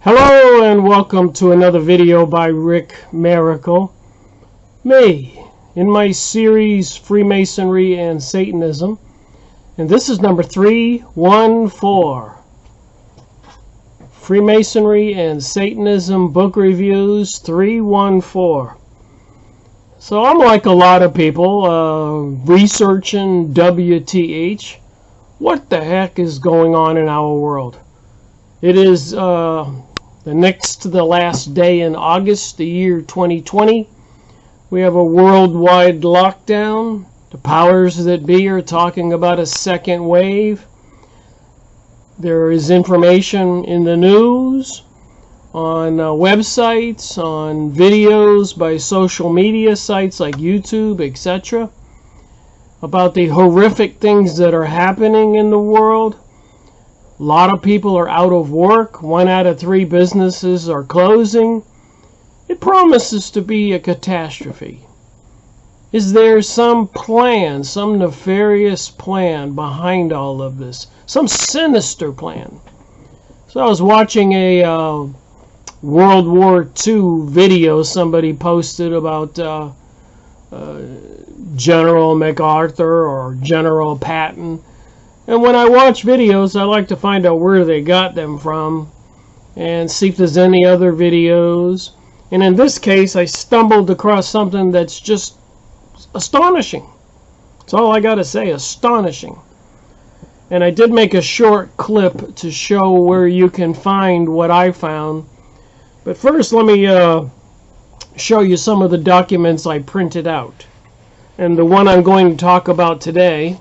Hello and welcome to another video by Rick Miracle. Me, in my series Freemasonry and Satanism. And this is number 314. Freemasonry and Satanism book reviews 314. So I'm like a lot of people researching WTH. What the heck is going on in our world? It is the next to the last day in August, the year 2020. We have a worldwide lockdown. The powers that be are talking about a second wave. There is information in the news, on websites, on videos by social media sites like YouTube, etc., about the horrific things that are happening in the world. A lot of people are out of work. 1 out of 3 businesses are closing. It promises to be a catastrophe. Is there some plan, some nefarious plan behind all of this? Some sinister plan? So I was watching a World War II video somebody posted about General MacArthur or General Patton. And when I watch videos, I like to find out where they got them from and see if there's any other videos. And in this case, I stumbled across something that's just astonishing. That's all I got to say, astonishing. And I did make a short clip to show where you can find what I found. But first, let me show you some of the documents I printed out. And the one I'm going to talk about today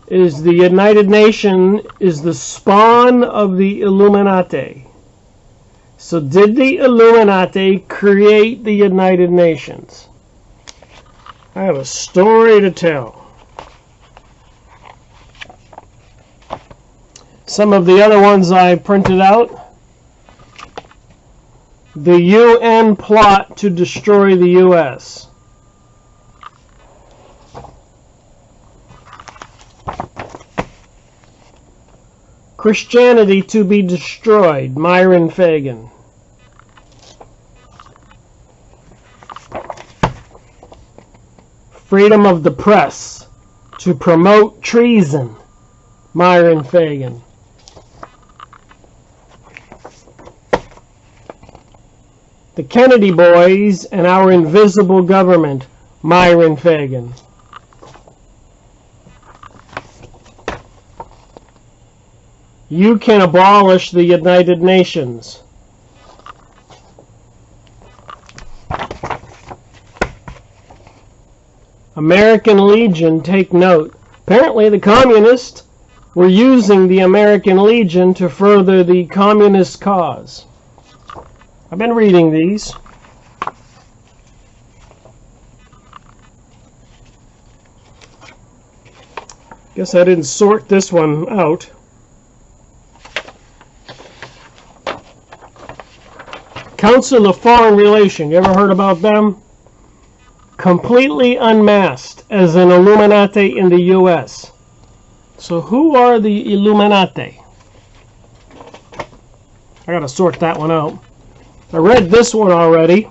is the United Nations is the spawn of the Illuminati. So did the Illuminati create the United Nations? I have a story to tell. Some of the other ones I printed out. The UN plot to destroy the U.S. Christianity to be destroyed, Myron Fagan. Freedom of the press to promote treason, Myron Fagan. The Kennedy boys and our invisible government, Myron Fagan. You can abolish the United Nations. American Legion, take note. Apparently the communists were using the American Legion to further the communist cause. I've been reading these. Guess I didn't sort this one out. Council of Foreign Relations, you ever heard about them? Completely unmasked as an Illuminati in the U.S. So who are the Illuminati? I gotta sort that one out. I read this one already.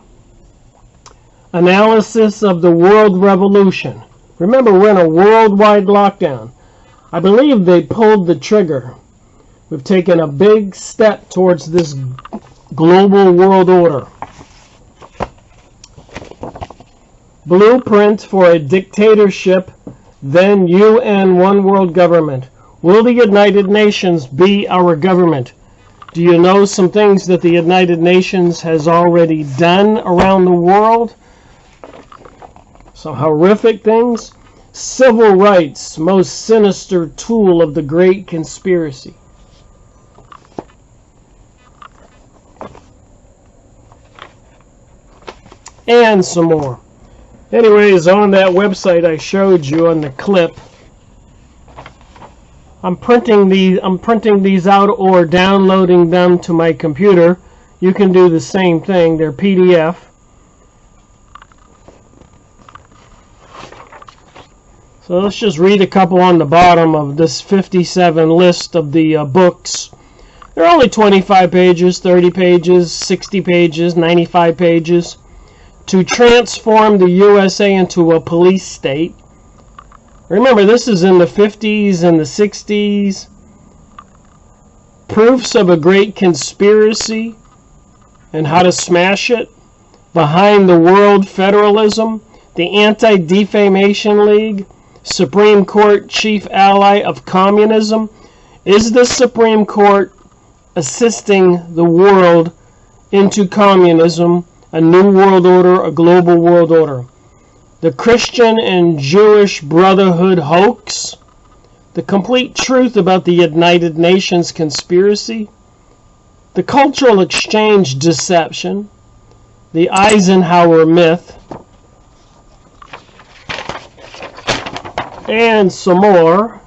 Analysis of the World Revolution. Remember, we're in a worldwide lockdown. I believe they pulled the trigger. We've taken a big step towards this global world order. Blueprint for a dictatorship, then UN one world government. Will the United Nations be our government? Do you know some things that the United Nations has already done around the world? Some horrific things. Civil rights, most sinister tool of the great conspiracy. And some more. Anyways, on that website I showed you on the clip, I'm printing these out or downloading them to my computer. You can do the same thing. They're PDF. So let's just read a couple on the bottom of this 57 list of the books. They're only 25 pages, 30 pages, 60 pages, 95 pages. To transform the USA into a police state. Remember, this is in the 50s and the 60s. Proofs of a great conspiracy and how to smash it. Behind the World Federalism. The Anti-Defamation League. Supreme Court Chief Ally of Communism. Is the Supreme Court assisting the world into communism, a new world order, a global world order? The Christian and Jewish Brotherhood hoax. The complete truth about the United Nations conspiracy. The cultural exchange deception. The Eisenhower myth. And some more.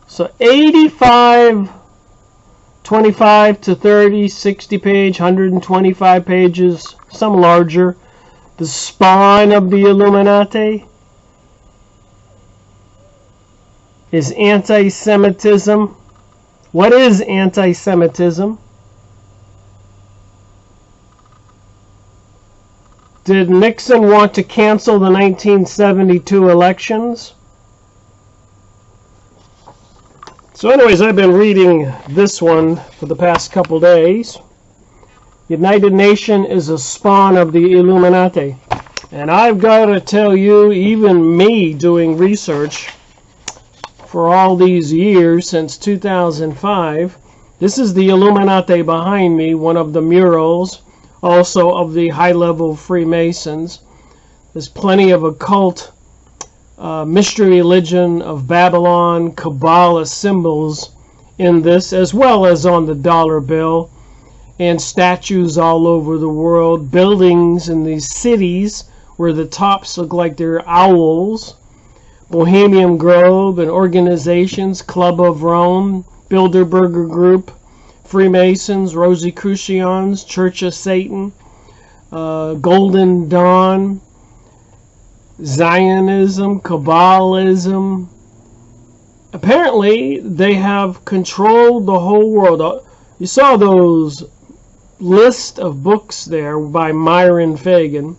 So 85, 25 to 30, 60 page, 125 pages, some larger. The Spawn of the Illuminati is anti-Semitism. What is anti-Semitism? Did Nixon want to cancel the 1972 elections? So anyways, I've been reading this one for the past couple days. United Nation is a spawn of the Illuminati. And I've got to tell you, even me doing research for all these years, since 2005, this is the Illuminati behind me, one of the murals, also of the high-level Freemasons. There's plenty of occult mystery religion of Babylon, Kabbalah symbols in this, as well as on the dollar bill, and statues all over the world, buildings in these cities where the tops look like they're owls, Bohemian Grove, and organizations, Club of Rome, Bilderberger Group, Freemasons, Rosicrucians, Church of Satan, Golden Dawn, Zionism, Kabbalism. Apparently, they have controlled the whole world. You saw those list of books there by Myron Fagan.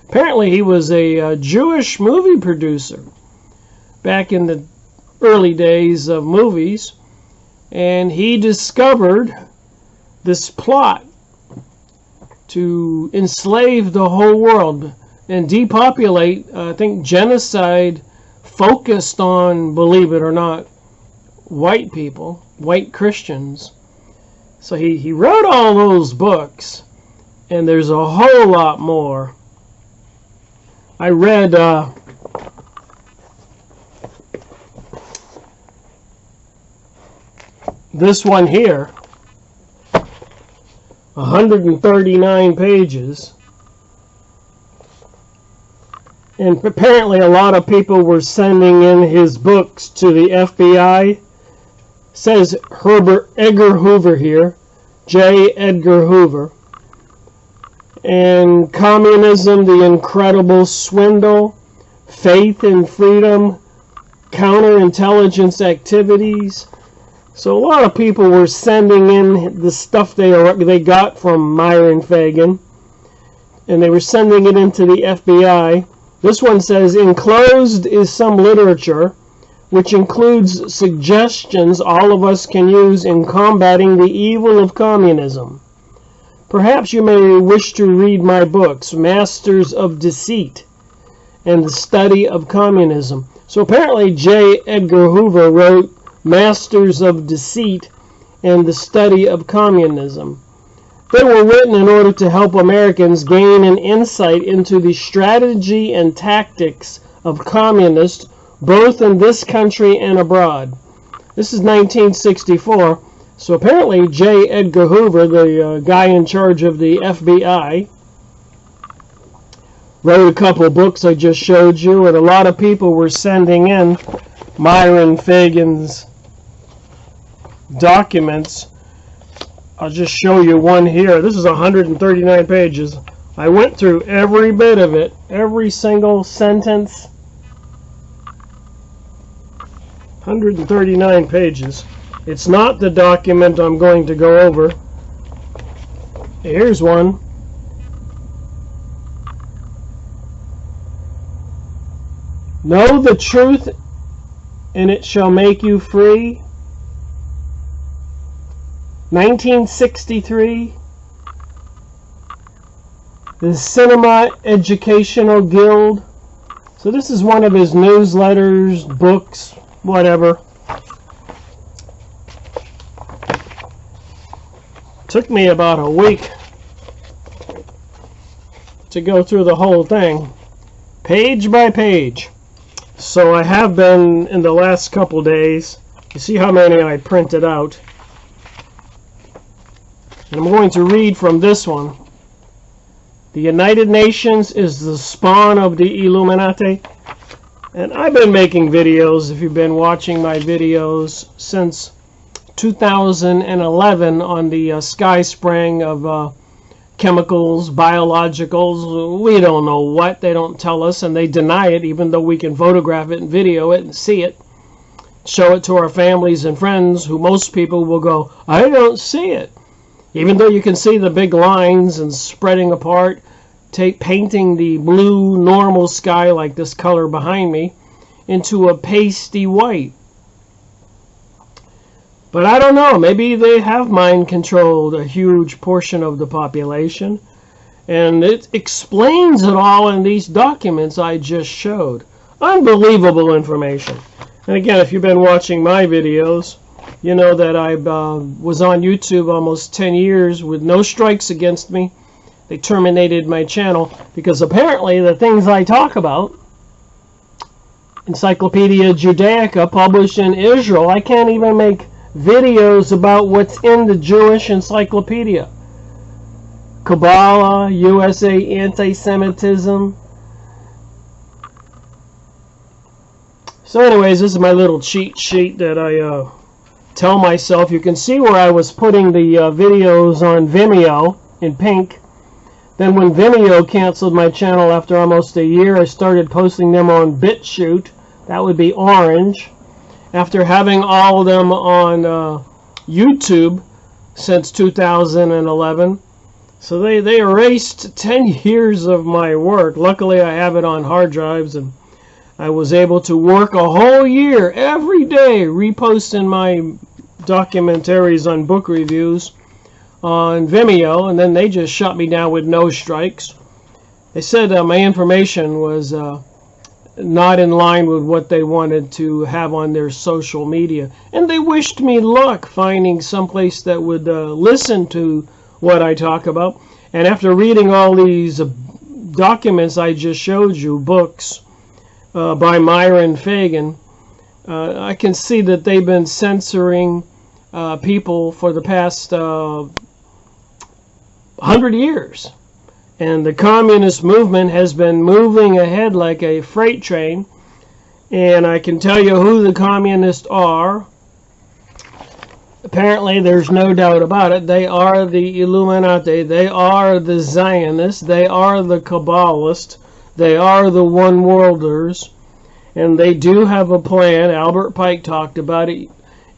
Apparently, he was a Jewish movie producer back in the early days of movies, and he discovered this plot to enslave the whole world and depopulate. I think genocide focused on, believe it or not, white people, white Christians. So he wrote all those books, and there's a whole lot more. I read this one here, 139 pages. And apparently a lot of people were sending in his books to the FBI. Says Herbert Edgar Hoover here, J. Edgar Hoover. And Communism, the Incredible Swindle, Faith and Freedom, Counterintelligence Activities. So a lot of people were sending in the stuff they got from Myron Fagan, and they were sending it into the FBI. This one says, enclosed is some literature which includes suggestions all of us can use in combating the evil of communism. Perhaps you may wish to read my books, Masters of Deceit and the Study of Communism. So apparently J. Edgar Hoover wrote Masters of Deceit and the Study of Communism. They were written in order to help Americans gain an insight into the strategy and tactics of communists, both in this country and abroad. This is 1964. So apparently J. Edgar Hoover, the guy in charge of the FBI, wrote a couple books I just showed you, and a lot of people were sending in Myron Fagan's documents. I'll just show you one here. This is 139 pages. I went through every bit of it, every single sentence. 139 pages. It's not the document I'm going to go over. Here's one. Know the truth, and it shall make you free. 1963. The Cinema Educational Guild. So this is one of his newsletters, books, whatever. Took me about a week to go through the whole thing, page by page. So I have been in the last couple days. You see how many I printed out. And I'm going to read from this one. The United Nations is the spawn of the Illuminati. And I've been making videos, if you've been watching my videos, since 2011 on the sky spraying of chemicals, biologicals. We don't know what. They don't tell us, and they deny it, even though we can photograph it and video it and see it. Show it to our families and friends, who most people will go, I don't see it. Even though you can see the big lines and spreading apart, painting the blue normal sky like this color behind me into a pasty white. But I don't know, maybe they have mind-controlled a huge portion of the population, and it explains it all in these documents I just showed. Unbelievable information. And again, if you've been watching my videos, you know that I was on YouTube almost 10 years with no strikes against me. They terminated my channel because apparently the things I talk about, Encyclopedia Judaica published in Israel, I can't even make videos about what's in the Jewish Encyclopedia. Kabbalah, USA anti-Semitism. So anyways, this is my little cheat sheet that I tell myself. You can see where I was putting the videos on Vimeo in pink. Then when Vimeo canceled my channel after almost a year, I started posting them on BitChute. That would be orange. After having all of them on YouTube since 2011. So they erased 10 years of my work. Luckily I have it on hard drives, and I was able to work a whole year every day reposting my documentaries on book reviews on Vimeo, and then they just shut me down with no strikes. They said my information was not in line with what they wanted to have on their social media, and they wished me luck finding someplace that would listen to what I talk about. And after reading all these documents I just showed you, books by Myron Fagan, I can see that they've been censoring people for the past 100 years. And the communist movement has been moving ahead like a freight train. And I can tell you who the communists are. Apparently, there's no doubt about it. They are the Illuminati. They are the Zionists. They are the Kabbalists. They are the one-worlders. And they do have a plan. Albert Pike talked about it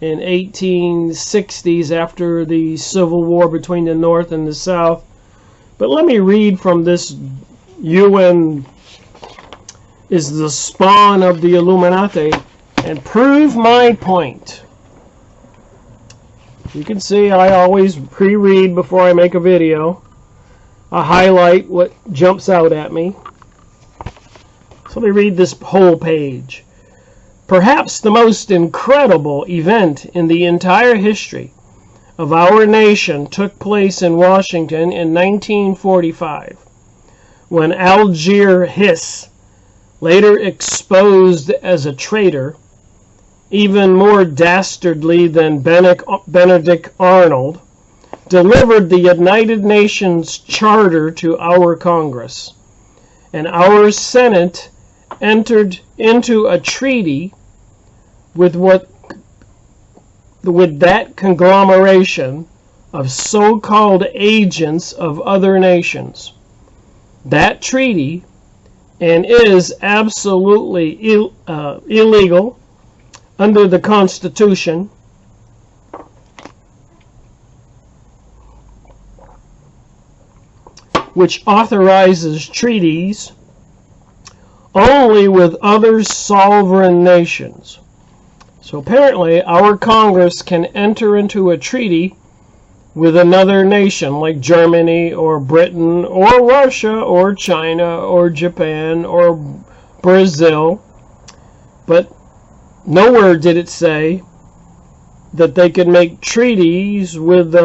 in 1860s after the Civil War between the North and the South. But let me read from this. UN is the spawn of the Illuminati, and prove my point. You can see I always pre-read before I make a video. I highlight what jumps out at me. So let me read this whole page. Perhaps the most incredible event in the entire history of our nation took place in Washington in 1945, when Algier Hiss, later exposed as a traitor, even more dastardly than Benedict Arnold, delivered the United Nations Charter to our Congress, and our Senate entered into a treaty with that conglomeration of so-called agents of other nations. That treaty, and is absolutely illegal, under the Constitution, which authorizes treaties only with other sovereign nations. So apparently our Congress can enter into a treaty with another nation like Germany or Britain or Russia or China or Japan or Brazil, but nowhere did it say that they could make treaties with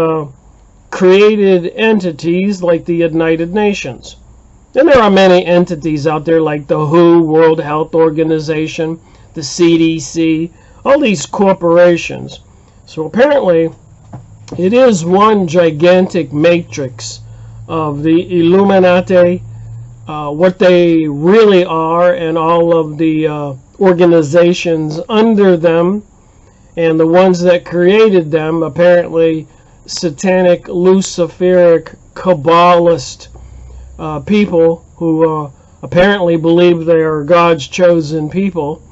created entities like the United Nations. And there are many entities out there like the WHO, World Health Organization, the CDC, all these corporations. So apparently it is one gigantic matrix of the Illuminati, what they really are, and all of the organizations under them, and the ones that created them, apparently satanic, Luciferic, Kabbalist people who apparently believe they are God's chosen people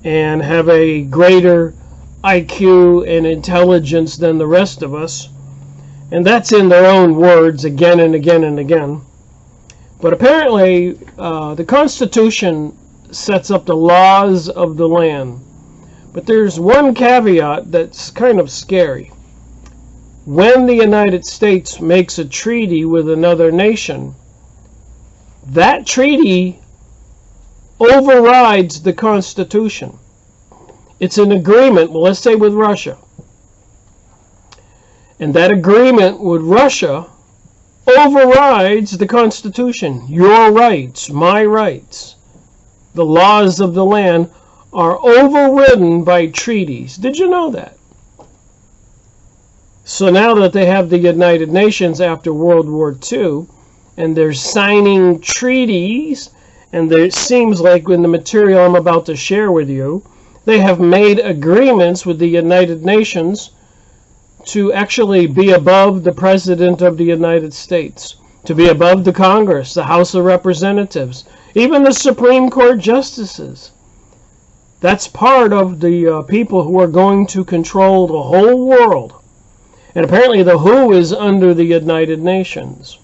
and have a greater IQ and intelligence than the rest of us. And that's in their own words again and again and again. But apparently the Constitution sets up the laws of the land. But there's one caveat that's kind of scary. When the United States makes a treaty with another nation, that treaty overrides the Constitution. It's an agreement, well, let's say with Russia. And that agreement with Russia overrides the Constitution. Your rights, my rights, the laws of the land are overridden by treaties. Did you know that? So now that they have the United Nations after World War II, and they're signing treaties, and it seems like in the material I'm about to share with you, they have made agreements with the United Nations to actually be above the President of the United States, to be above the Congress, the House of Representatives, even the Supreme Court justices. That's part of the people who are going to control the whole world. And apparently the WHO is under the United Nations.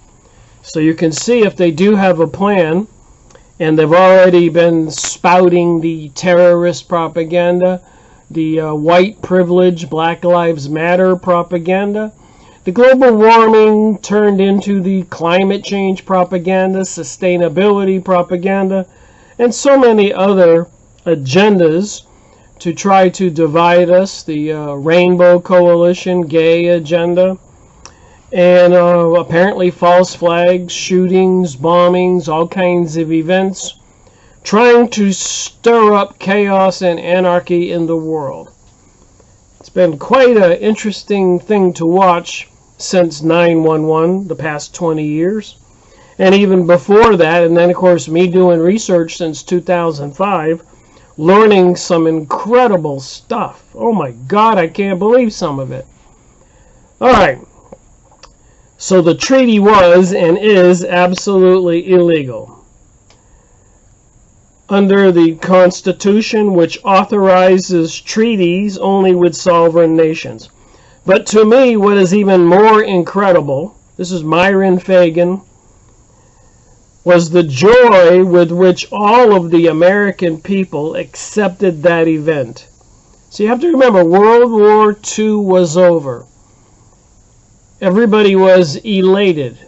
So you can see if they do have a plan, and they've already been spouting the terrorist propaganda, the white privilege, Black Lives Matter propaganda, the global warming turned into the climate change propaganda, sustainability propaganda, and so many other agendas to try to divide us, the Rainbow Coalition, gay agenda, and apparently false flags, shootings, bombings, all kinds of events, trying to stir up chaos and anarchy in the world. It's been quite an interesting thing to watch since 9/11, the past 20 years, and even before that, and then of course me doing research since 2005, learning some incredible stuff. Oh my God, I can't believe some of it. All right. So the treaty was and is absolutely illegal under the Constitution, which authorizes treaties only with sovereign nations. But to me, what is even more incredible, this is Myron Fagan, was the joy with which all of the American people accepted that event. So you have to remember, World War II was over. Everybody was elated.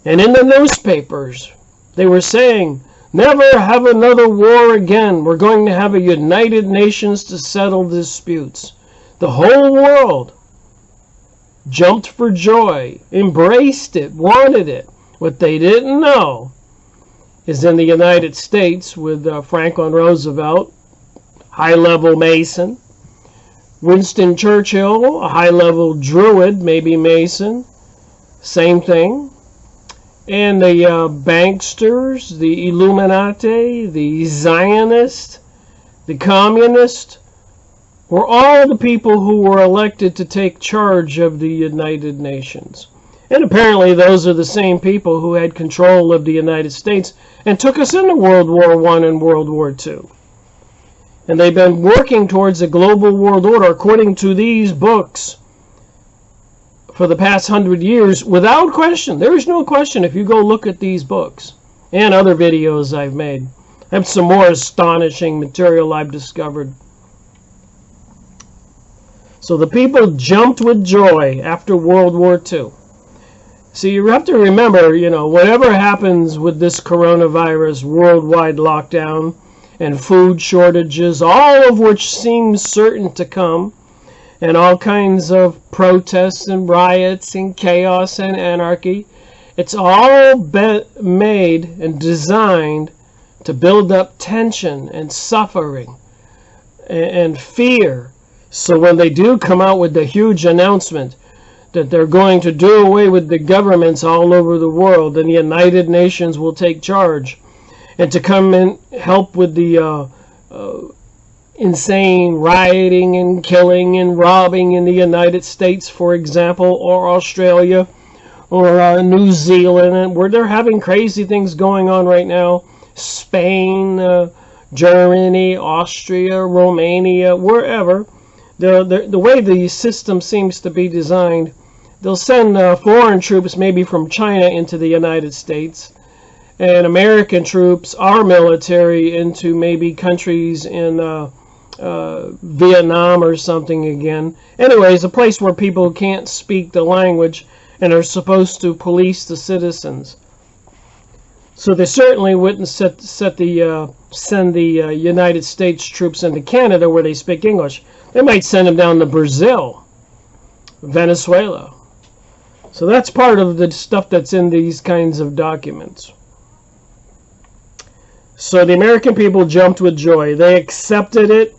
And in the newspapers, they were saying, never have another war again. We're going to have a United Nations to settle disputes. The whole world jumped for joy, embraced it, wanted it. What they didn't know is in the United States with Franklin Roosevelt, high-level Mason, Winston Churchill, a high-level Druid, maybe Mason, same thing, and the banksters, the Illuminati, the Zionists, the Communists, were all the people who were elected to take charge of the United Nations. And apparently those are the same people who had control of the United States and took us into World War I and World War II. And they've been working towards a global world order according to these books for the past 100 years without question. There is no question if you go look at these books and other videos I've made. I have some more astonishing material I've discovered. So the people jumped with joy after World War II. So you have to remember, whatever happens with this coronavirus worldwide lockdown and food shortages, all of which seems certain to come, and all kinds of protests and riots and chaos and anarchy, it's all made and designed to build up tension and suffering and fear. So when they do come out with the huge announcement that they're going to do away with the governments all over the world and the United Nations will take charge, and to come and help with the insane rioting and killing and robbing in the United States, for example, or Australia, or New Zealand, where they're having crazy things going on right now, Spain, Germany, Austria, Romania, wherever. The way the system seems to be designed, they'll send foreign troops maybe from China into the United States, and American troops, our military, into maybe countries in Vietnam or something again. Anyways, a place where people can't speak the language and are supposed to police the citizens. So they certainly wouldn't send the United States troops into Canada where they speak English. They might send them down to Brazil, Venezuela. So that's part of the stuff that's in these kinds of documents. So the American people jumped with joy. They accepted it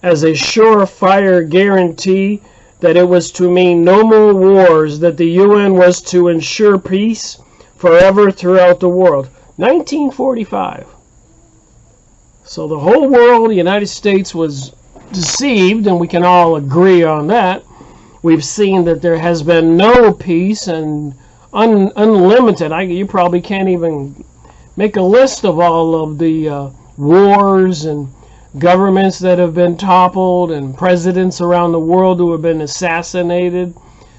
as a surefire guarantee that it was to mean no more wars, that the UN was to ensure peace forever throughout the world. 1945. So the whole world, the United States, was deceived, and we can all agree on that. We've seen that there has been no peace and unlimited. You probably can't even make a list of all of the wars and governments that have been toppled and presidents around the world who have been assassinated.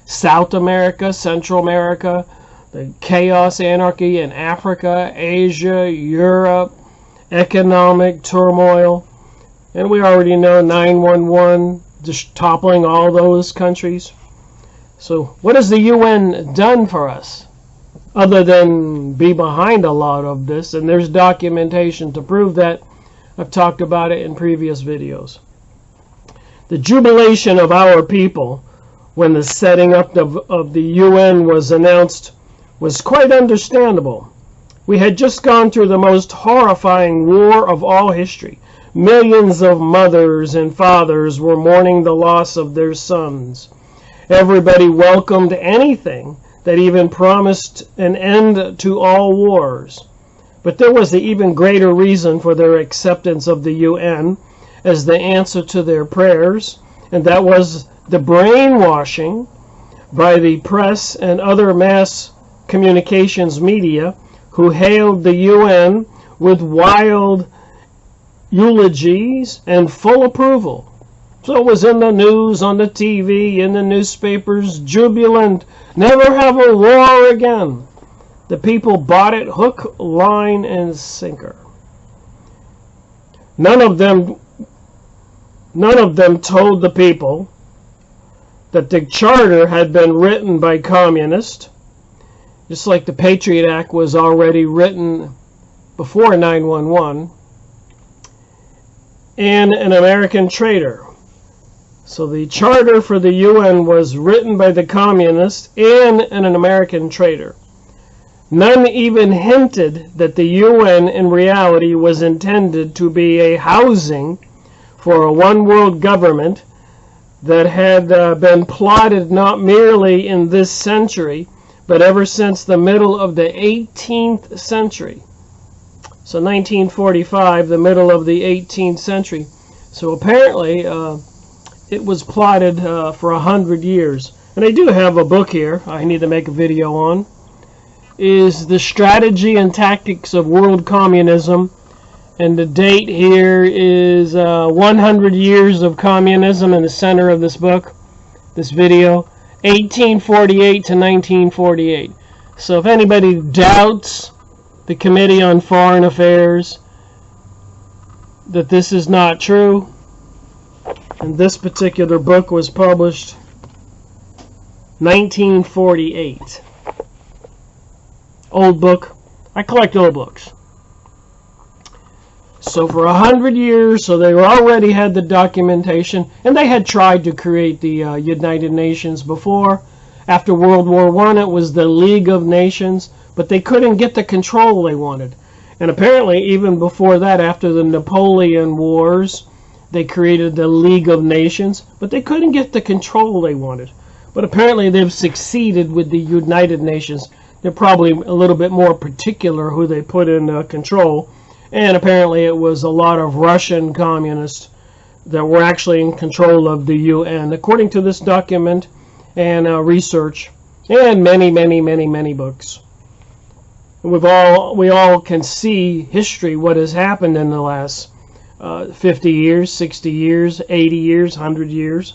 South America, Central America, the chaos, anarchy in Africa, Asia, Europe, economic turmoil. And we already know 9/11 just toppling all those countries. So what has the UN done for us other than be behind a lot of this? And there's documentation to prove that. I've talked about it in previous videos. The jubilation of our people when the setting up of the UN was announced was quite understandable. We had just gone through the most horrifying war of all history. Millions of mothers and fathers were mourning the loss of their sons. Everybody welcomed anything that even promised an end to all wars. But there was an even greater reason for their acceptance of the UN as the answer to their prayers, and that was the brainwashing by the press and other mass communications media who hailed the UN with wild eulogies and full approval. So it was in the news, on the TV, in the newspapers, jubilant, never have a war again. The people bought it hook, line, and sinker. None of them told the people that the charter had been written by communists, just like the Patriot Act was already written before 9/11, and an American traitor. So the charter for the UN was written by the communists and an American traitor. None even hinted that the UN in reality was intended to be a housing for a one-world government that had been plotted not merely in this century, but ever since the middle of the 18th century. So 1945, the middle of the 18th century. So apparently it was plotted for 100 years. And I do have a book here I need to make a video on. Is The Strategy and Tactics of World Communism And the date here is 100 years of communism in the center of this book, this video, 1848 to 1948. So if anybody doubts the Committee on Foreign Affairs that this is not true, and this particular book was published 1948. Old book. I collect old books. So for 100 years, so they already had the documentation, and they had tried to create the United Nations before. After World War I, it was the League of Nations, but they couldn't get the control they wanted. And apparently, even before that, after the Napoleon Wars, they created the League of Nations, but they couldn't get the control they wanted. But apparently, they've succeeded with the United Nations. They're probably a little bit more particular who they put in control. And apparently it was a lot of Russian communists that were actually in control of the UN, according to this document and research, and many books. We all can see history, what has happened in the last 50 years, 60 years, 80 years, 100 years.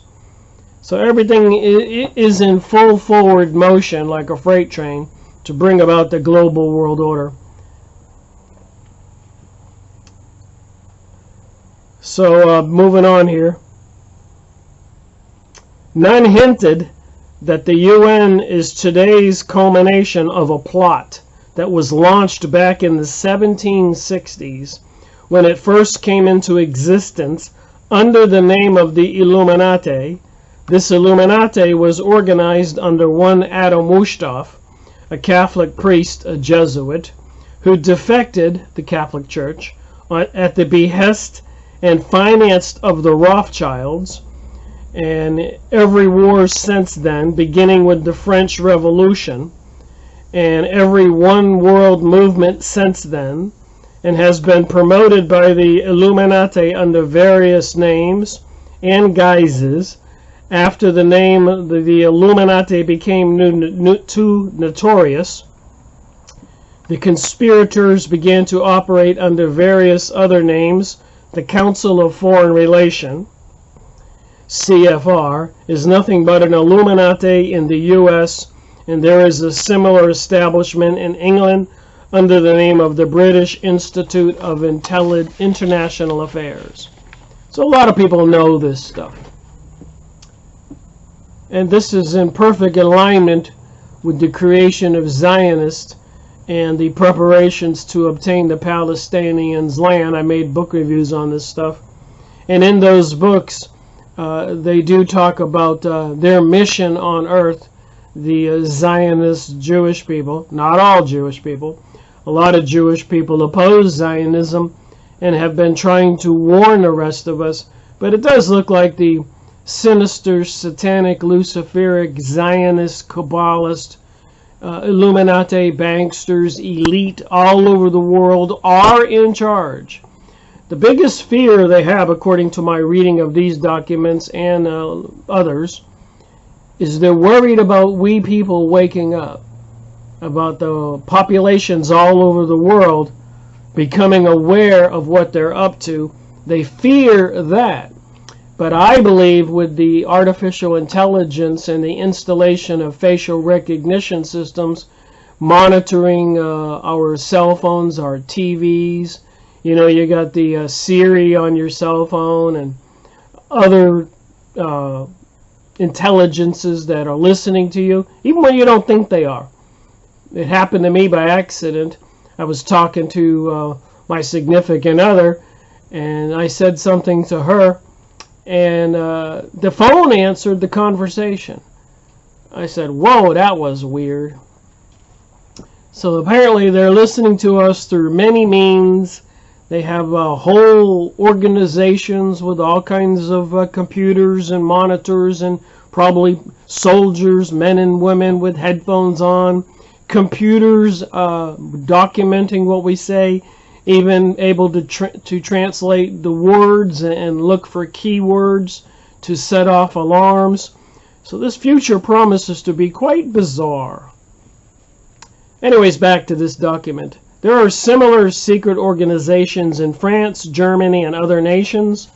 So everything is in full forward motion like a freight train to bring about the global world order. So moving on here. None hinted that the UN is today's culmination of a plot that was launched back in the 1760s when it first came into existence under the name of the Illuminati. This Illuminati was organized under one Adam Wusthof, a Catholic priest, a Jesuit, who defected the Catholic Church at the behest and financed of the Rothschilds, and every war since then, beginning with the French Revolution, and every one world movement since then, and has been promoted by the Illuminati under various names and guises. After the name the Illuminati became too notorious, the conspirators began to operate under various other names. The Council of Foreign Relations, CFR, is nothing but an Illuminati in the U.S., and there is a similar establishment in England under the name of the British Institute of International Affairs. So a lot of people know this stuff. And this is in perfect alignment with the creation of Zionists and the preparations to obtain the Palestinians' land. I made book reviews on this stuff. And in those books, they do talk about their mission on earth, the Zionist Jewish people, not all Jewish people. A lot of Jewish people oppose Zionism and have been trying to warn the rest of us. But it does look like the sinister, satanic, Luciferic, Zionist, Kabbalist, Illuminati, banksters, elite all over the world are in charge. The biggest fear they have, according to my reading of these documents and others, is they're worried about we people waking up, about the populations all over the world becoming aware of what they're up to. They fear that. But I believe with the artificial intelligence and the installation of facial recognition systems, monitoring our cell phones, our TVs, you got the Siri on your cell phone and other intelligences that are listening to you, even when you don't think they are. It happened to me by accident. I was talking to my significant other, and I said something to her, and the phone answered the conversation. I said, whoa, that was weird. So apparently they're listening to us through many means. They have whole organizations with all kinds of computers and monitors and probably soldiers, men and women with headphones on, computers documenting what we say, even able to translate the words and look for keywords to set off alarms. So this future promises to be quite bizarre. Anyways, back to this document. There are similar secret organizations in France, Germany, and other nations.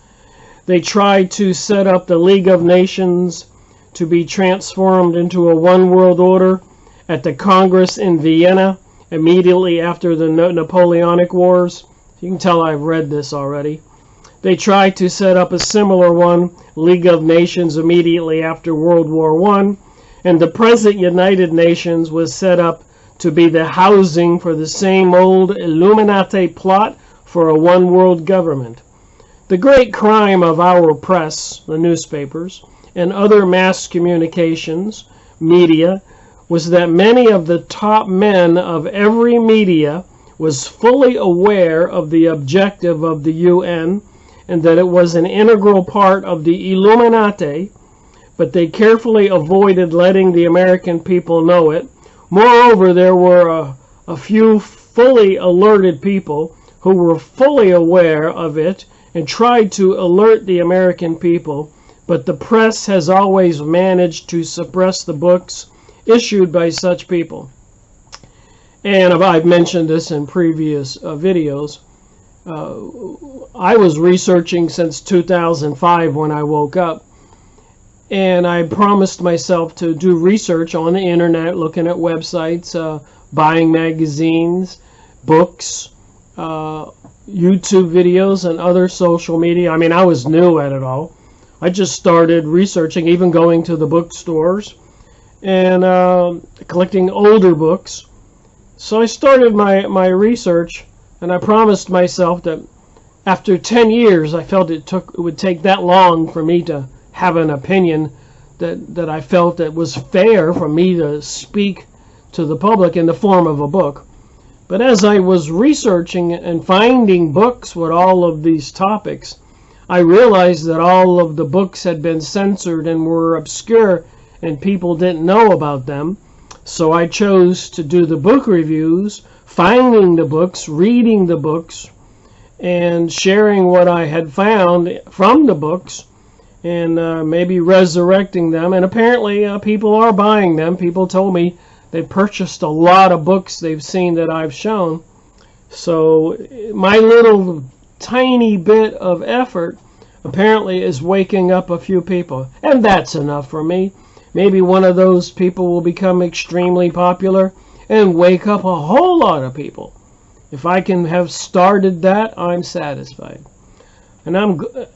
They tried to set up the League of Nations to be transformed into a one world order at the Congress in Vienna immediately after the Napoleonic Wars. You can tell I've read this already. They tried to set up a similar one, League of Nations, immediately after World War I, and the present United Nations was set up to be the housing for the same old Illuminati plot for a one-world government. The great crime of our press, the newspapers, and other mass communications, media, was that many of the top men of every media was fully aware of the objective of the UN and that it was an integral part of the Illuminati, but they carefully avoided letting the American people know it. Moreover, there were a few fully alerted people who were fully aware of it and tried to alert the American people, but the press has always managed to suppress the books issued by such people. And I've mentioned this in previous videos. I was researching since 2005 when I woke up, and I promised myself to do research on the internet, looking at websites, buying magazines, books, YouTube videos, and other social media. I mean, I was new at it all. I just started researching, even going to the bookstores and collecting older books. So I started my research, and I promised myself that after 10 years, I felt it would take that long for me to have an opinion that I felt that was fair for me to speak to the public in the form of a book. But as I was researching and finding books with all of these topics, I realized that all of the books had been censored and were obscure and people didn't know about them. So I chose to do the book reviews, finding the books, reading the books, and sharing what I had found from the books, and maybe resurrecting them. And apparently people are buying them. People told me they purchased a lot of books they've seen that I've shown. So my little tiny bit of effort apparently is waking up a few people. And that's enough for me. Maybe one of those people will become extremely popular and wake up a whole lot of people. If I can have started that, I'm satisfied. And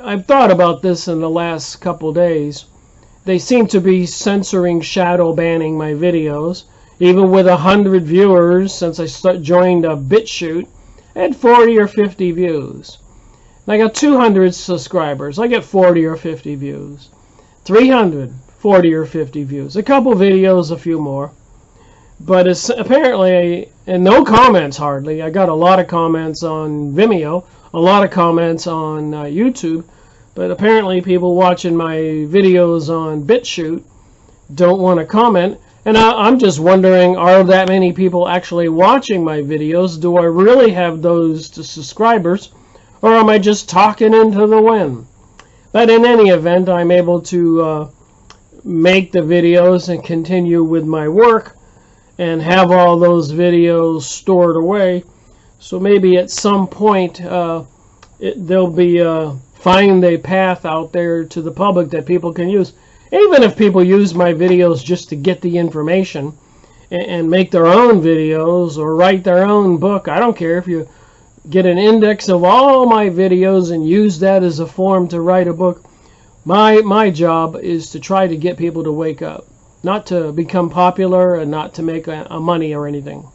I've thought about this in the last couple days. They seem to be censoring, shadow banning my videos. Even with 100 viewers since I joined a BitChute, I had 40 or 50 views. And I got 200 subscribers. I get 40 or 50 views. 300, 40 or 50 views. A couple videos, a few more. But it's apparently, and no comments hardly. I got a lot of comments on Vimeo, a lot of comments on YouTube, but apparently people watching my videos on BitChute don't want to comment. And I'm just wondering, are that many people actually watching my videos? Do I really have those subscribers, or am I just talking into the wind? But in any event, I'm able to make the videos and continue with my work and have all those videos stored away. So maybe at some point they'll be find a path out there to the public that people can use. Even if people use my videos just to get the information and make their own videos or write their own book, I don't care if you get an index of all my videos and use that as a form to write a book. My job is to try to get people to wake up, not to become popular and not to make a money or anything.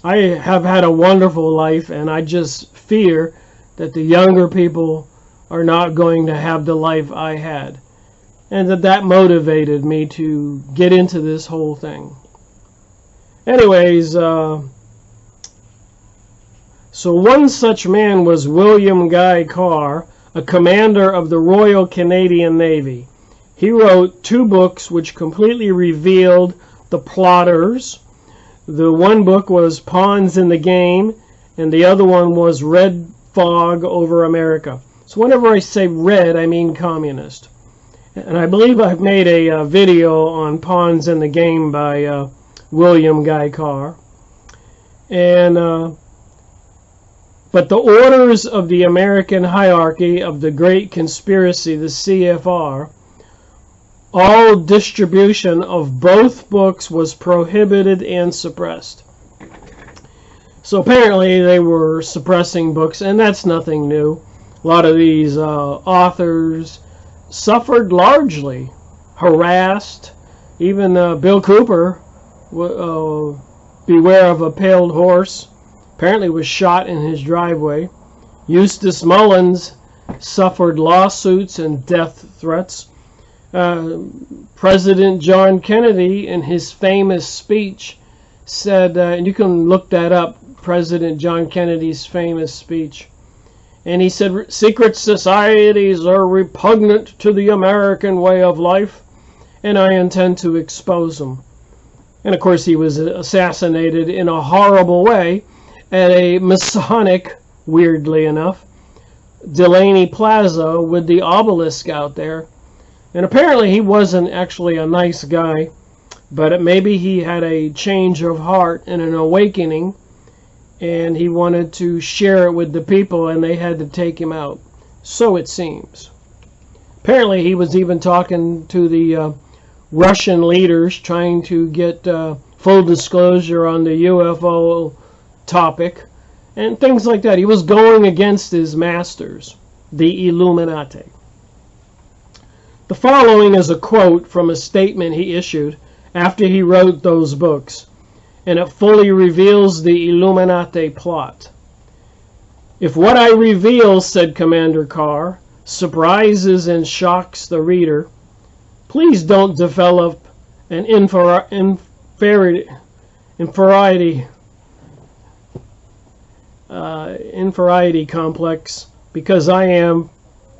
I have had a wonderful life, and I just fear that the younger people are not going to have the life I had, and that motivated me to get into this whole thing. Anyways, so one such man was William Guy Carr, a commander of the Royal Canadian Navy. He wrote 2 books which completely revealed the plotters. The one book was Pawns in the Game, and the other one was Red Fog Over America. So whenever I say red, I mean communist. And I believe I've made a video on Pawns in the Game by William Guy Carr. And but the orders of the American hierarchy of the Great Conspiracy, the CFR, all distribution of both books was prohibited and suppressed. So apparently they were suppressing books, and that's nothing new. A lot of these authors suffered largely, harassed. Even Bill Cooper, beware of a pale horse, apparently was shot in his driveway. Eustace Mullins suffered lawsuits and death threats. President John Kennedy, in his famous speech, said, and you can look that up, President John Kennedy's famous speech, and he said, secret societies are repugnant to the American way of life, and I intend to expose them. And of course he was assassinated in a horrible way at a Masonic, weirdly enough, Delaney Plaza with the obelisk out there. And apparently he wasn't actually a nice guy, but maybe he had a change of heart and an awakening, and he wanted to share it with the people, and they had to take him out. So it seems. Apparently he was even talking to the Russian leaders, trying to get full disclosure on the UFO topic, and things like that. He was going against his masters, the Illuminati. The following is a quote from a statement he issued after he wrote those books, and it fully reveals the Illuminati plot. If what I reveal, said Commander Carr, surprises and shocks the reader, please don't develop an inferiority complex, because I am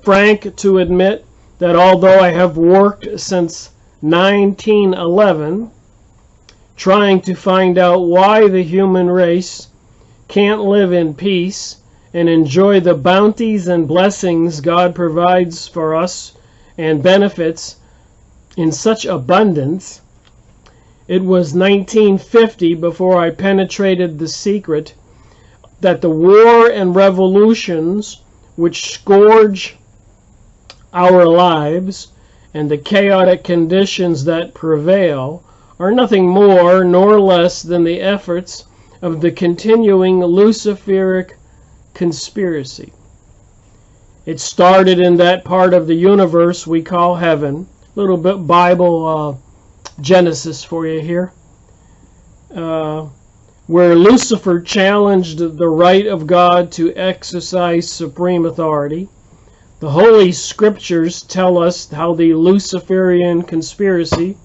frank to admit that although I have worked since 1911 trying to find out why the human race can't live in peace and enjoy the bounties and blessings God provides for us and benefits in such abundance, it was 1950 before I penetrated the secret that the war and revolutions which scourge our lives and the chaotic conditions that prevail are nothing more nor less than the efforts of the continuing Luciferic conspiracy. It started in that part of the universe we call heaven. A little bit Bible Genesis for you here. Where Lucifer challenged the right of God to exercise supreme authority. The Holy Scriptures tell us how the Luciferian conspiracy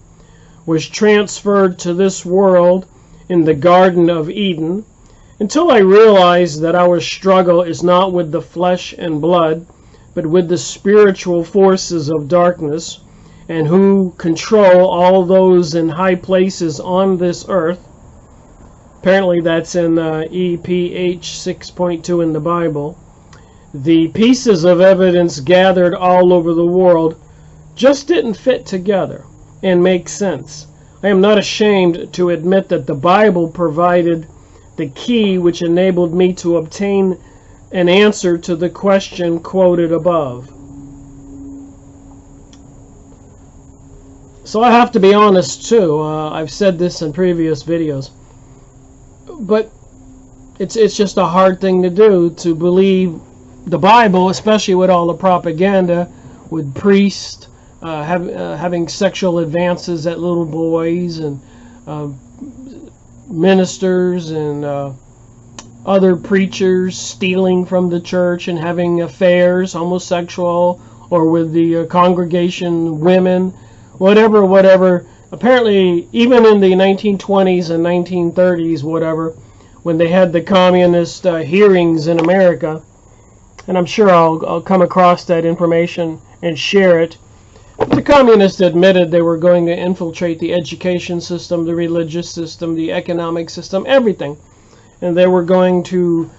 was transferred to this world in the Garden of Eden, until I realized that our struggle is not with the flesh and blood, but with the spiritual forces of darkness, and who control all those in high places on this earth. Apparently that's in EPH 6.2 in the Bible. The pieces of evidence gathered all over the world just didn't fit together and make sense. I am not ashamed to admit that the Bible provided the key which enabled me to obtain an answer to the question quoted above. So I have to be honest too. I've said this in previous videos, but it's just a hard thing to do, to believe the Bible, especially with all the propaganda, with priests having sexual advances at little boys, and ministers and other preachers stealing from the church and having affairs, homosexual, or with the congregation women, whatever. Apparently, even in the 1920s and 1930s, whatever, when they had the communist hearings in America, and I'm sure I'll come across that information and share it. The communists admitted they were going to infiltrate the education system, the religious system, the economic system, everything. And they were going to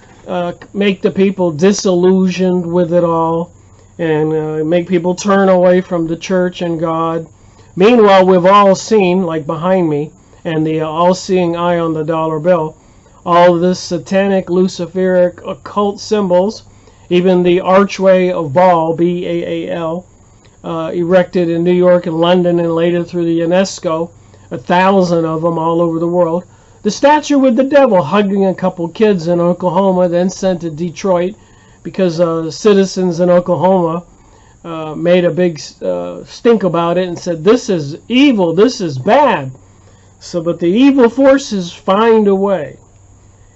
make the people disillusioned with it all, and make people turn away from the church and God. Meanwhile, we've all seen, like behind me, and the all-seeing eye on the dollar bill. All of this satanic, Luciferic, occult symbols, even the Archway of Baal, B-A-A-L, erected in New York and London and later through the UNESCO, 1,000 of them all over the world. The statue with the devil hugging a couple kids in Oklahoma, then sent to Detroit because citizens in Oklahoma made a big stink about it and said, this is evil, this is bad. So, but the evil forces find a way.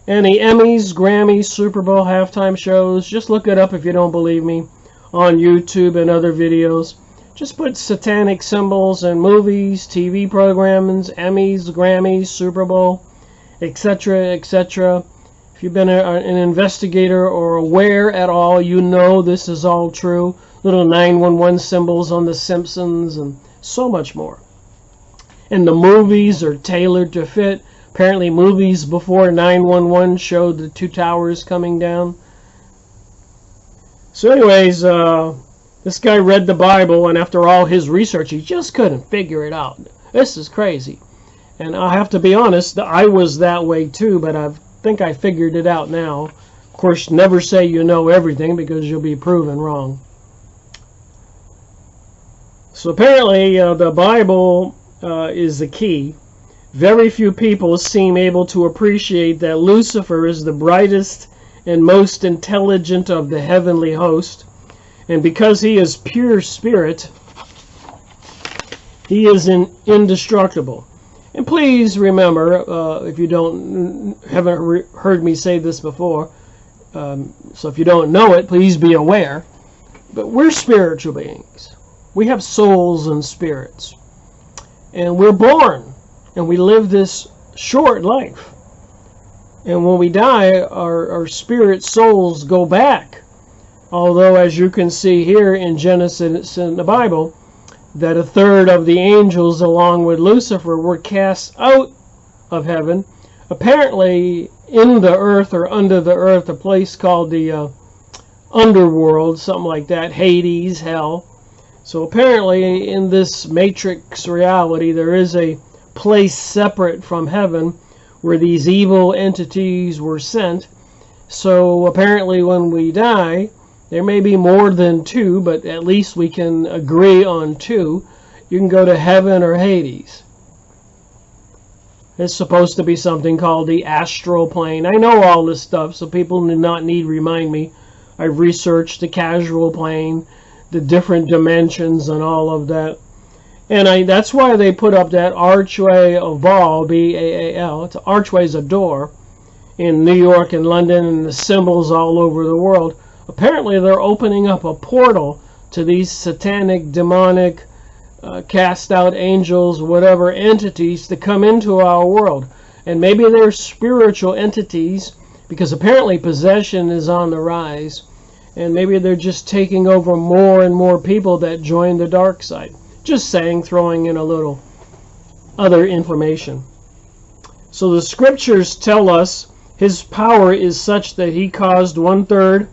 And the Emmys, Grammys, Super Bowl halftime shows, just look it up if you don't believe me, on YouTube and other videos. Just put satanic symbols in movies, TV programs, Emmys, Grammys, Super Bowl, etc., etc. If you've been an investigator or aware at all, you know this is all true. Little 911 symbols on The Simpsons and so much more. And the movies are tailored to fit. Apparently movies before 911 showed the two towers coming down. So anyways, this guy read the Bible, and after all his research, he just couldn't figure it out. This is crazy. And I have to be honest, I was that way too, but I think I figured it out now. Of course, never say you know everything because you'll be proven wrong. So apparently the Bible is the key. Very few people seem able to appreciate that Lucifer is the brightest and most intelligent of the heavenly host. And because he is pure spirit, he is indestructible. And please remember, if you haven't heard me say this before, so if you don't know it, please be aware. But we're spiritual beings. We have souls and spirits. And we're born. And we live this short life. And when we die, our spirit souls go back. Although, as you can see here in Genesis in the Bible, that 1/3 of the angels, along with Lucifer, were cast out of heaven. Apparently, in the earth or under the earth, a place called the underworld, something like that, Hades, hell. So apparently, in this matrix reality, there is a place separate from heaven where these evil entities were sent. So apparently when we die, there may be more than two, but at least we can agree on two. You can go to heaven or Hades. It's supposed to be something called the astral plane. I know all this stuff, so people do not need to remind me. I've researched the causal plane, the different dimensions and all of that. And that's why they put up that Archway of Baal, B-A-A-L. It's archway is a door in New York and London, and the symbols all over the world. Apparently they're opening up a portal to these satanic, demonic, cast out angels, whatever entities to come into our world. And maybe they're spiritual entities, because apparently possession is on the rise. And maybe they're just taking over more and more people that join the dark side. Just saying, throwing in a little other information. So the scriptures tell us his power is such that he caused 1/3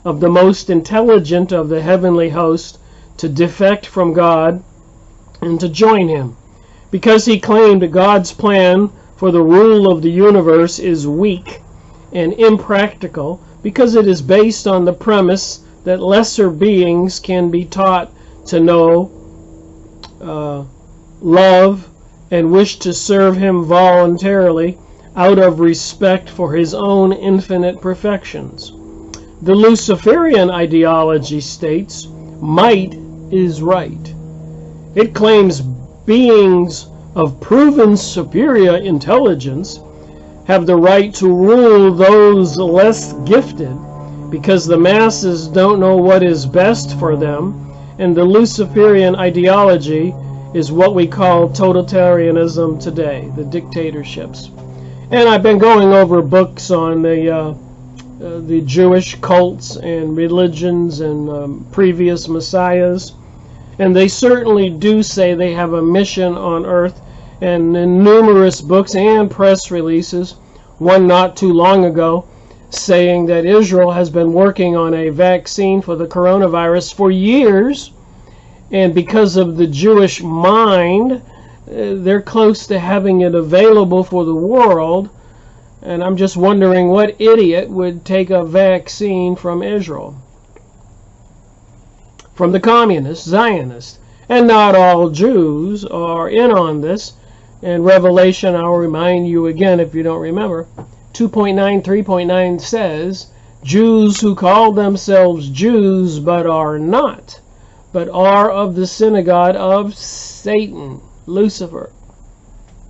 of the most intelligent of the heavenly host to defect from God and to join him. Because he claimed that God's plan for the rule of the universe is weak and impractical, because it is based on the premise that lesser beings can be taught to know, love, and wish to serve him voluntarily out of respect for his own infinite perfections. The Luciferian ideology states, might is right. It claims beings of proven superior intelligence have the right to rule those less gifted because the masses don't know what is best for them. And the Luciferian ideology is what we call totalitarianism today, the dictatorships. And I've been going over books on the Jewish cults and religions and previous messiahs. And they certainly do say they have a mission on earth. And in numerous books and press releases, one not too long ago, saying that Israel has been working on a vaccine for the coronavirus for years, and because of the Jewish mind, they're close to having it available for the world. And I'm just wondering what idiot would take a vaccine from Israel, from the communists, Zionists. And not all Jews are in on this. In Revelation, I'll remind you again if you don't remember, 2.9, 3.9 says, Jews who call themselves Jews but are not, but are of the synagogue of Satan, Lucifer.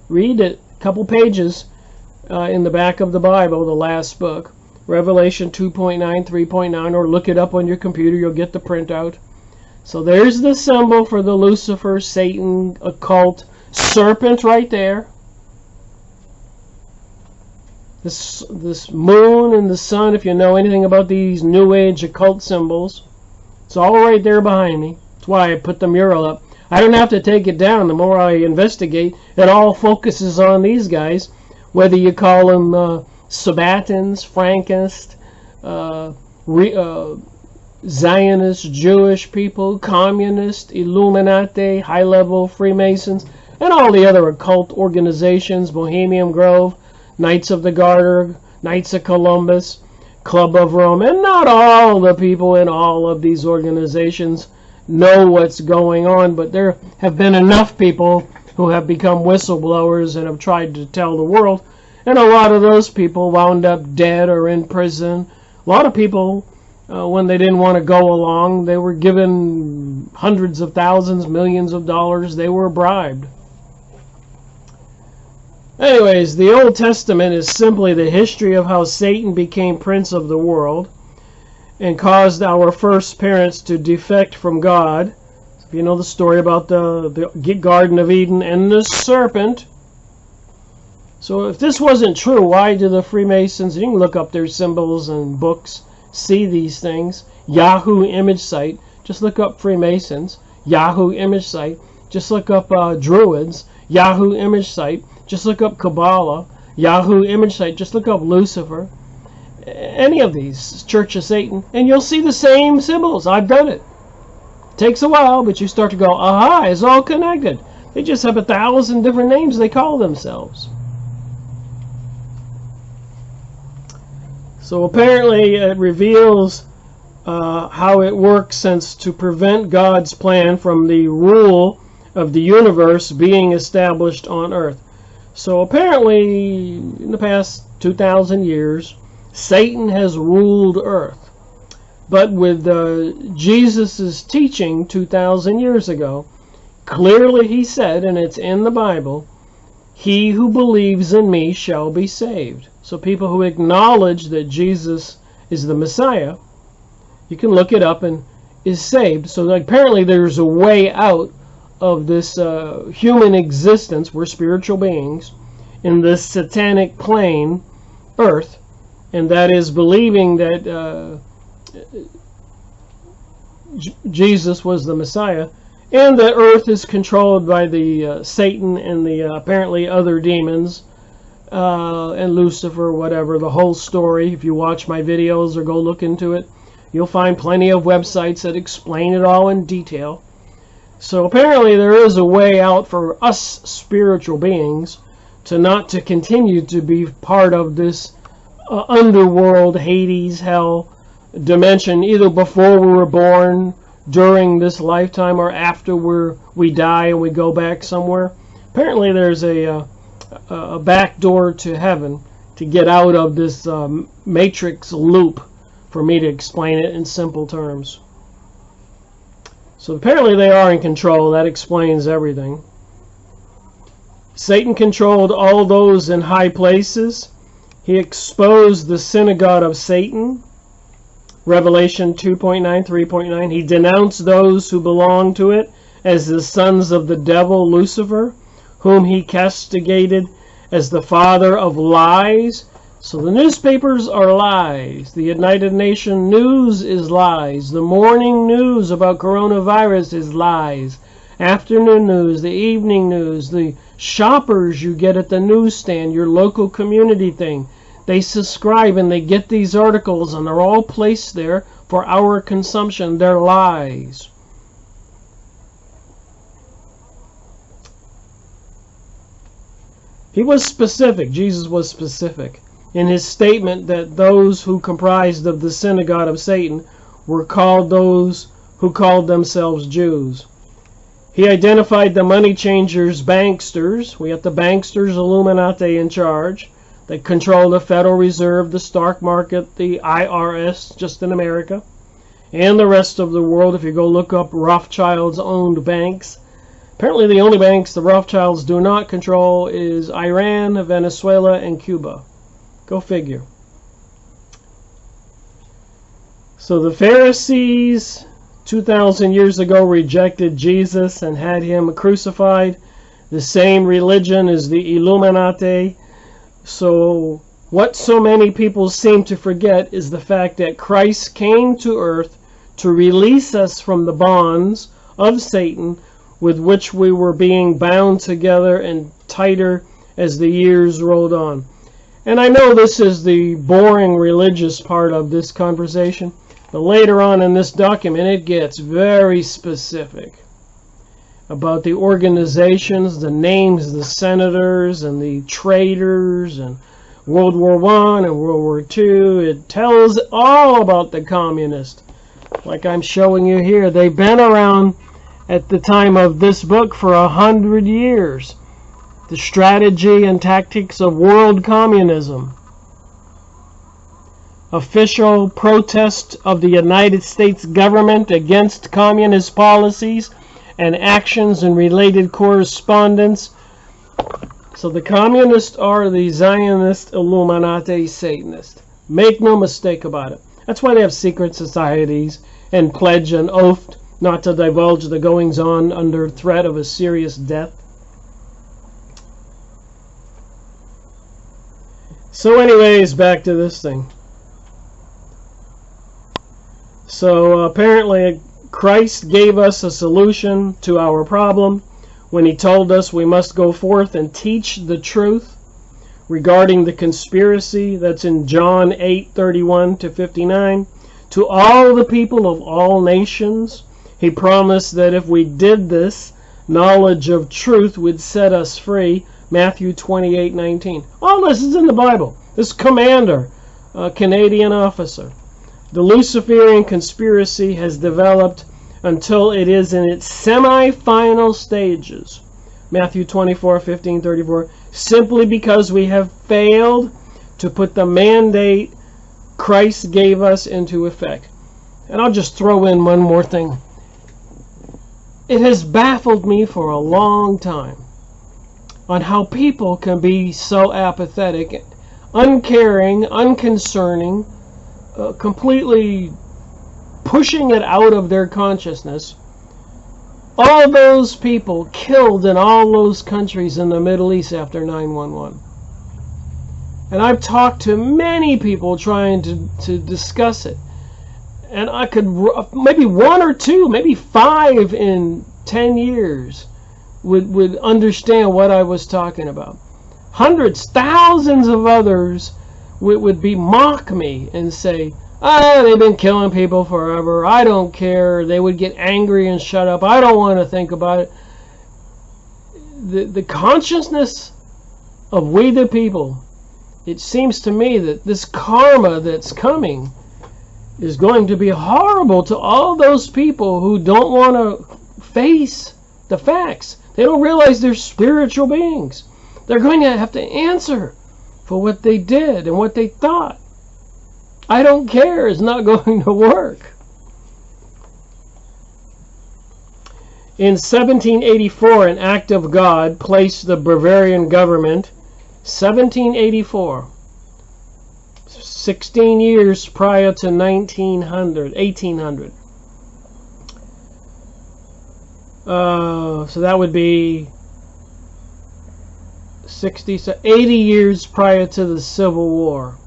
Read it, a couple pages in the back of the Bible, the last book, Revelation 2.9, 3.9, or look it up on your computer, you'll get the printout. So there's the symbol for the Lucifer, Satan, occult serpent right there. This moon and the sun, if you know anything about these New Age occult symbols, it's all right there behind me. That's why I put the mural up. I don't have to take it down. The more I investigate, it all focuses on these guys, whether you call them Sabbatans, Frankists, Zionist, Jewish people, Communist, Illuminati, high-level Freemasons, and all the other occult organizations, Bohemian Grove, Knights of the Garter, Knights of Columbus, Club of Rome, and not all the people in all of these organizations know what's going on, but there have been enough people who have become whistleblowers and have tried to tell the world, and a lot of those people wound up dead or in prison. A lot of people, when they didn't want to go along, they were given hundreds of thousands, millions of dollars. They were bribed. Anyways, the Old Testament is simply the history of how Satan became prince of the world and caused our first parents to defect from God. If you know the story about the Garden of Eden and the serpent. So if this wasn't true, why do the Freemasons, you can look up their symbols and books, see these things. Yahoo image site, just look up Freemasons. Yahoo image site, just look up Druids. Yahoo image site, just look up Kabbalah. Yahoo image site, just look up Lucifer. Any of these, Church of Satan, and you'll see the same symbols. I've done it. Takes a while, but you start to go, aha, it's all connected. They just have 1,000 different names they call themselves. So apparently it reveals how it works, since to prevent God's plan from the rule of the universe being established on earth. So apparently in the past 2,000 years, Satan has ruled earth. But with Jesus' teaching 2,000 years ago, clearly he said, and it's in the Bible, he who believes in me shall be saved. So people who acknowledge that Jesus is the Messiah, you can look it up, and is saved. So apparently there's a way out of this human existence. We're spiritual beings in this satanic plane, earth, and that is believing that Jesus was the Messiah, and that earth is controlled by the Satan and the apparently other demons, and Lucifer, whatever, the whole story. If you watch my videos or go look into it, you'll find plenty of websites that explain it all in detail. So apparently there is a way out for us spiritual beings to not to continue to be part of this underworld, Hades, hell dimension, either before we were born, during this lifetime, or after we die and we go back somewhere. Apparently there's a back door to heaven to get out of this matrix loop, for me to explain it in simple terms. So apparently they are in control. That explains everything. Satan controlled all those in high places. He exposed the synagogue of Satan. Revelation 2.9, 3.9. He denounced those who belong to it as the sons of the devil, Lucifer, whom he castigated as the father of lies. So the newspapers are lies. The United Nations news is lies. The morning news about coronavirus is lies. Afternoon news, the evening news, the shoppers you get at the newsstand, your local community thing. They subscribe and they get these articles, and they're all placed there for our consumption. They're lies. He was specific. Jesus was specific in his statement that those who comprised of the synagogue of Satan were called those who called themselves Jews. He identified the money changers, banksters. We have the banksters, Illuminati in charge. They control the Federal Reserve, the stock market, the IRS, just in America, and the rest of the world. If you go look up Rothschild's owned banks, apparently the only banks the Rothschilds do not control is Iran, Venezuela, and Cuba. Go figure. So the Pharisees 2,000 years ago rejected Jesus and had him crucified. The same religion is the Illuminati. So what so many people seem to forget is the fact that Christ came to earth to release us from the bonds of Satan with which we were being bound together and tighter as the years rolled on. And I know this is the boring religious part of this conversation, but later on in this document it gets very specific about the organizations, the names, the senators, and the traitors, and World War I and World War II. It tells all about the communists. Like I'm showing you here, they've been around at the time of this book for 100 years. The strategy and tactics of world communism. Official protest of the United States government against communist policies and actions and related correspondence. So the communists are the Zionist, Illuminati, Satanist. Make no mistake about it. That's why they have secret societies and pledge an oath not to divulge the goings-on under threat of a serious death. So anyways, back to this thing. So apparently Christ gave us a solution to our problem when he told us we must go forth and teach the truth regarding the conspiracy that's in John 8:31 to 59 to all the people of all nations. He promised that if we did this, knowledge of truth would set us free. Matthew 28:19. All this is in the Bible. This commander, a Canadian officer. The Luciferian conspiracy has developed until it is in its semi-final stages. Matthew 24:15-34. Simply because we have failed to put the mandate Christ gave us into effect. And I'll just throw in one more thing. It has baffled me for a long time on how people can be so apathetic, uncaring, unconcerning, completely pushing it out of their consciousness. All those people killed in all those countries in the Middle East after 9/11. And I've talked to many people trying to discuss it. And I could, maybe one or two, maybe 5 in 10 years would understand what I was talking about. Hundreds, thousands of others would mock me and say, they've been killing people forever. I don't care. They would get angry and shut up. I don't want to think about it. The consciousness of we the people, it seems to me that this karma that's coming is going to be horrible to all those people who don't want to face the facts. They don't realize they're spiritual beings. They're going to have to answer for what they did and what they thought. I don't care is not going to work. In 1784, an act of God placed the Bavarian government, 1784, 16 years prior to 1800. So that would be 80 years prior to the Civil War.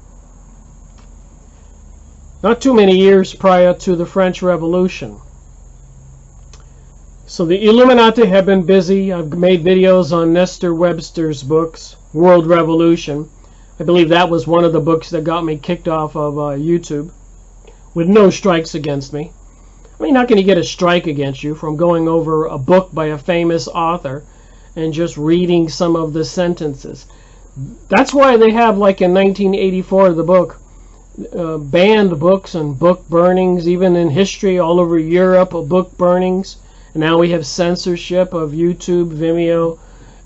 Not too many years prior to the French Revolution. So the Illuminati have been busy. I've made videos on Nestor Webster's books, World Revolution. I believe that was one of the books that got me kicked off of YouTube with no strikes against me. I mean, how can you get a strike against you from going over a book by a famous author and just reading some of the sentences. That's why they have, like in 1984, the book, banned books and book burnings, even in history all over Europe, book burnings. And now we have censorship of YouTube, Vimeo,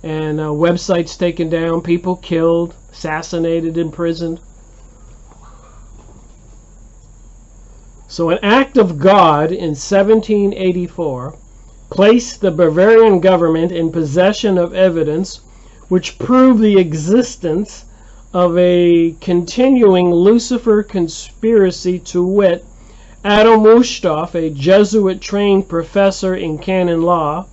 and websites taken down, people killed, assassinated, imprisoned. So an act of God in 1784 placed the Bavarian government in possession of evidence which proved the existence of a continuing Lucifer conspiracy, to wit, Adam Woodstock, a Jesuit-trained professor in canon law,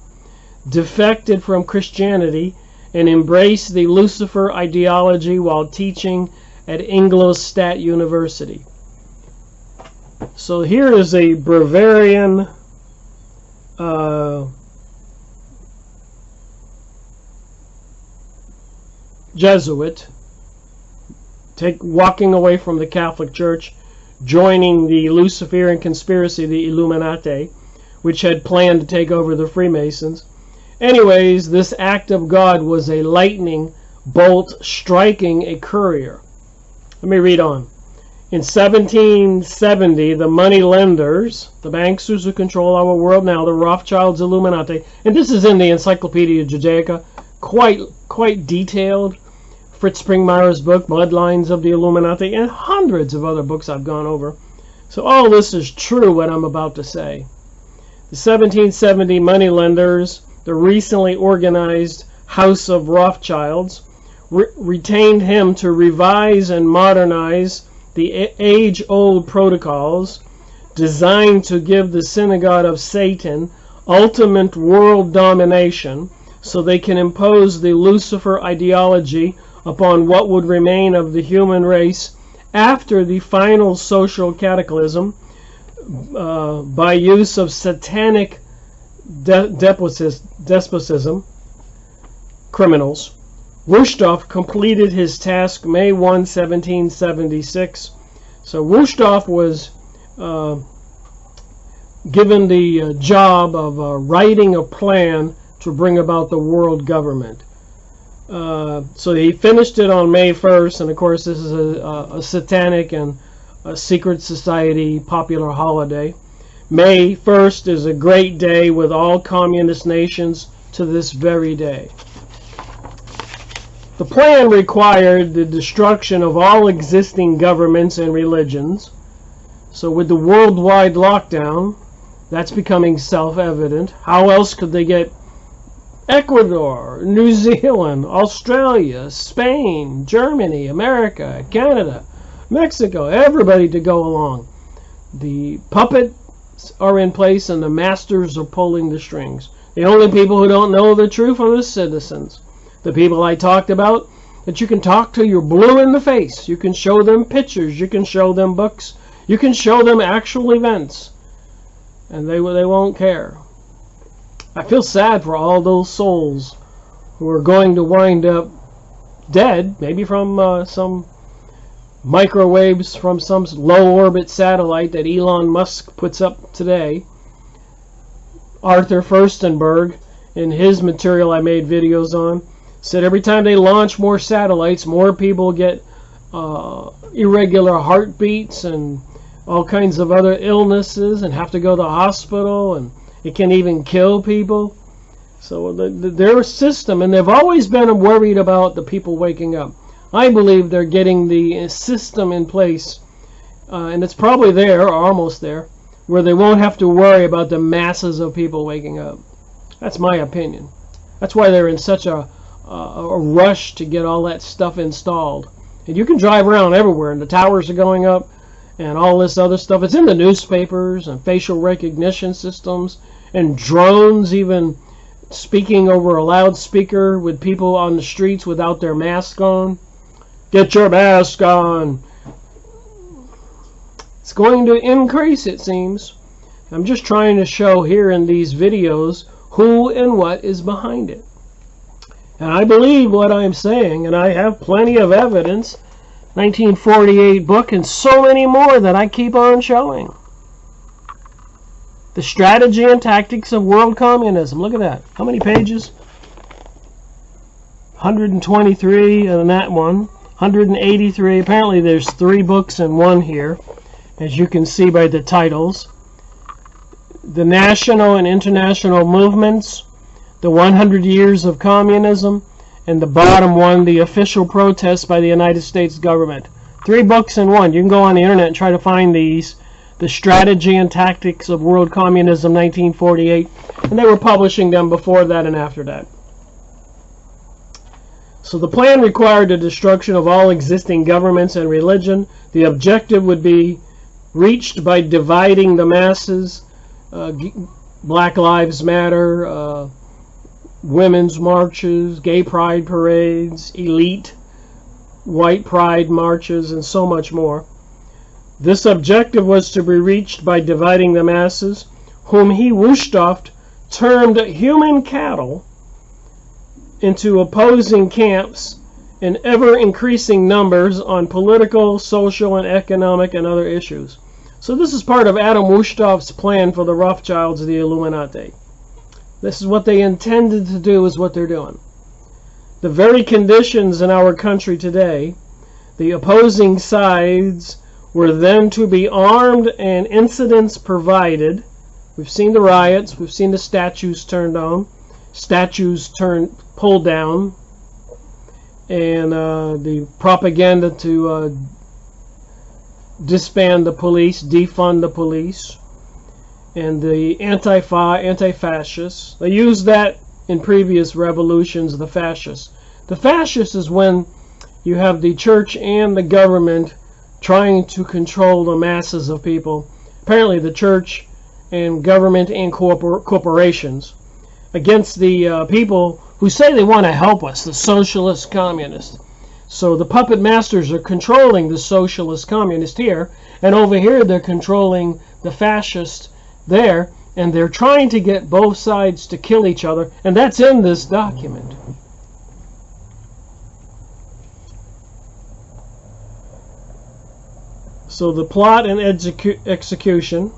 defected from Christianity and embraced the Lucifer ideology while teaching at Ingolstadt University. So here is a Bavarian Jesuit walking away from the Catholic Church, joining the Luciferian conspiracy, the Illuminati, which had planned to take over the Freemasons. Anyways, this act of God was a lightning bolt striking a courier. Let me read on. In 1770, the money lenders, the banksters who control our world now, the Rothschilds, Illuminati, and this is in the Encyclopedia Judaica, quite detailed. Fritz Springmeier's book, Bloodlines of the Illuminati, and hundreds of other books I've gone over. So all this is true, what I'm about to say. The 1770 money lenders, the recently organized House of Rothschilds, retained him to revise and modernize the age-old protocols designed to give the synagogue of Satan ultimate world domination, so they can impose the Lucifer ideology upon what would remain of the human race after the final social cataclysm, by use of satanic despotism, criminals. Woodstock completed his task May 1, 1776. So Woodstock was given the job of writing a plan to bring about the world government. So he finished it on May 1st, and of course this is a satanic and a secret society popular holiday. May 1st is a great day with all communist nations to this very day. The plan required the destruction of all existing governments and religions. So with the worldwide lockdown, that's becoming self-evident. How else could they get Ecuador, New Zealand, Australia, Spain, Germany, America, Canada, Mexico, everybody to go along? The puppets are in place and the masters are pulling the strings. The only people who don't know the truth are the citizens. The people I talked about that you can talk to, you're blue in the face. You can show them pictures, you can show them books, you can show them actual events, and they won't care. I feel sad for all those souls who are going to wind up dead, maybe from some microwaves from some low orbit satellite that Elon Musk puts up today. Arthur Furstenberg, in his material I made videos on, said every time they launch more satellites, more people get irregular heartbeats and all kinds of other illnesses and have to go to the hospital, and it can even kill people. So their system, and they've always been worried about the people waking up. I believe they're getting the system in place, and it's probably there, or almost there, where they won't have to worry about the masses of people waking up. That's my opinion. That's why they're in such a rush to get all that stuff installed. And you can drive around everywhere, and the towers are going up, and all this other stuff. It's in the newspapers, and facial recognition systems, and drones even speaking over a loudspeaker with people on the streets without their mask on. Get your mask on. It's going to increase, it seems. I'm just trying to show here in these videos who and what is behind it. And I believe what I'm saying, and I have plenty of evidence. 1948 book and so many more that I keep on showing. The strategy and tactics of world communism. Look at that. How many pages? 123 in that one, 183. Apparently there's 3 books in one here, as you can see by the titles. The National and International Movements, the 100 Years of Communism, and the bottom one, The Official Protests by the United States Government. 3 books in one. You can go on the internet and try to find these. The Strategy and Tactics of World Communism, 1948. And they were publishing them before that and after that. So the plan required the destruction of all existing governments and religion. The objective would be reached by dividing the masses. Black Lives Matter, women's marches, gay pride parades, elite white pride marches, and so much more. This objective was to be reached by dividing the masses, whom he, Wusthof, termed human cattle, into opposing camps in ever-increasing numbers on political, social, and economic and other issues. So this is part of Adam Wustof's plan for the Rothschilds, the Illuminati. This is what they intended to do, is what they're doing. The very conditions in our country today, the opposing sides were then to be armed and incidents provided. We've seen the riots, we've seen the statues turned down, pulled down, and the propaganda to disband the police, defund the police, and the anti-fascists. They used that in previous revolutions, the fascists. The fascists is when you have the church and the government trying to control the masses of people. Apparently the church and government and corporations against the people who say they want to help us, the socialist communists. So the puppet masters are controlling the socialist communist here, and over here they're controlling the fascist there, and they're trying to get both sides to kill each other, and that's in this document. So the plot and execution.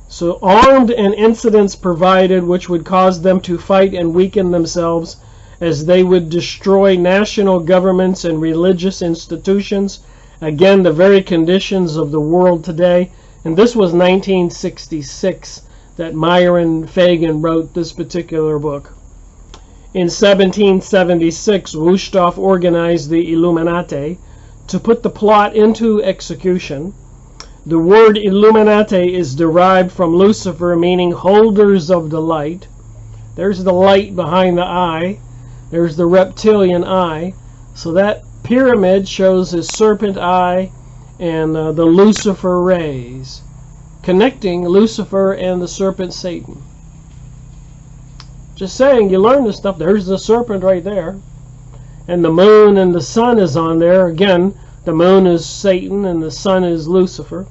So armed and incidents provided which would cause them to fight and weaken themselves, as they would destroy national governments and religious institutions. Again, the very conditions of the world today. And this was 1966 that Myron Fagan wrote this particular book. In 1776, Wusthof organized the Illuminati to put the plot into execution. The word Illuminati is derived from Lucifer, meaning holders of the light. There's the light behind the eye. There's the reptilian eye. So that pyramid shows his serpent eye and the Lucifer rays, connecting Lucifer and the serpent Satan. Just saying, you learn this stuff. There's the serpent right there. And the moon and the sun is on there. Again, the moon is Satan and the sun is Lucifer.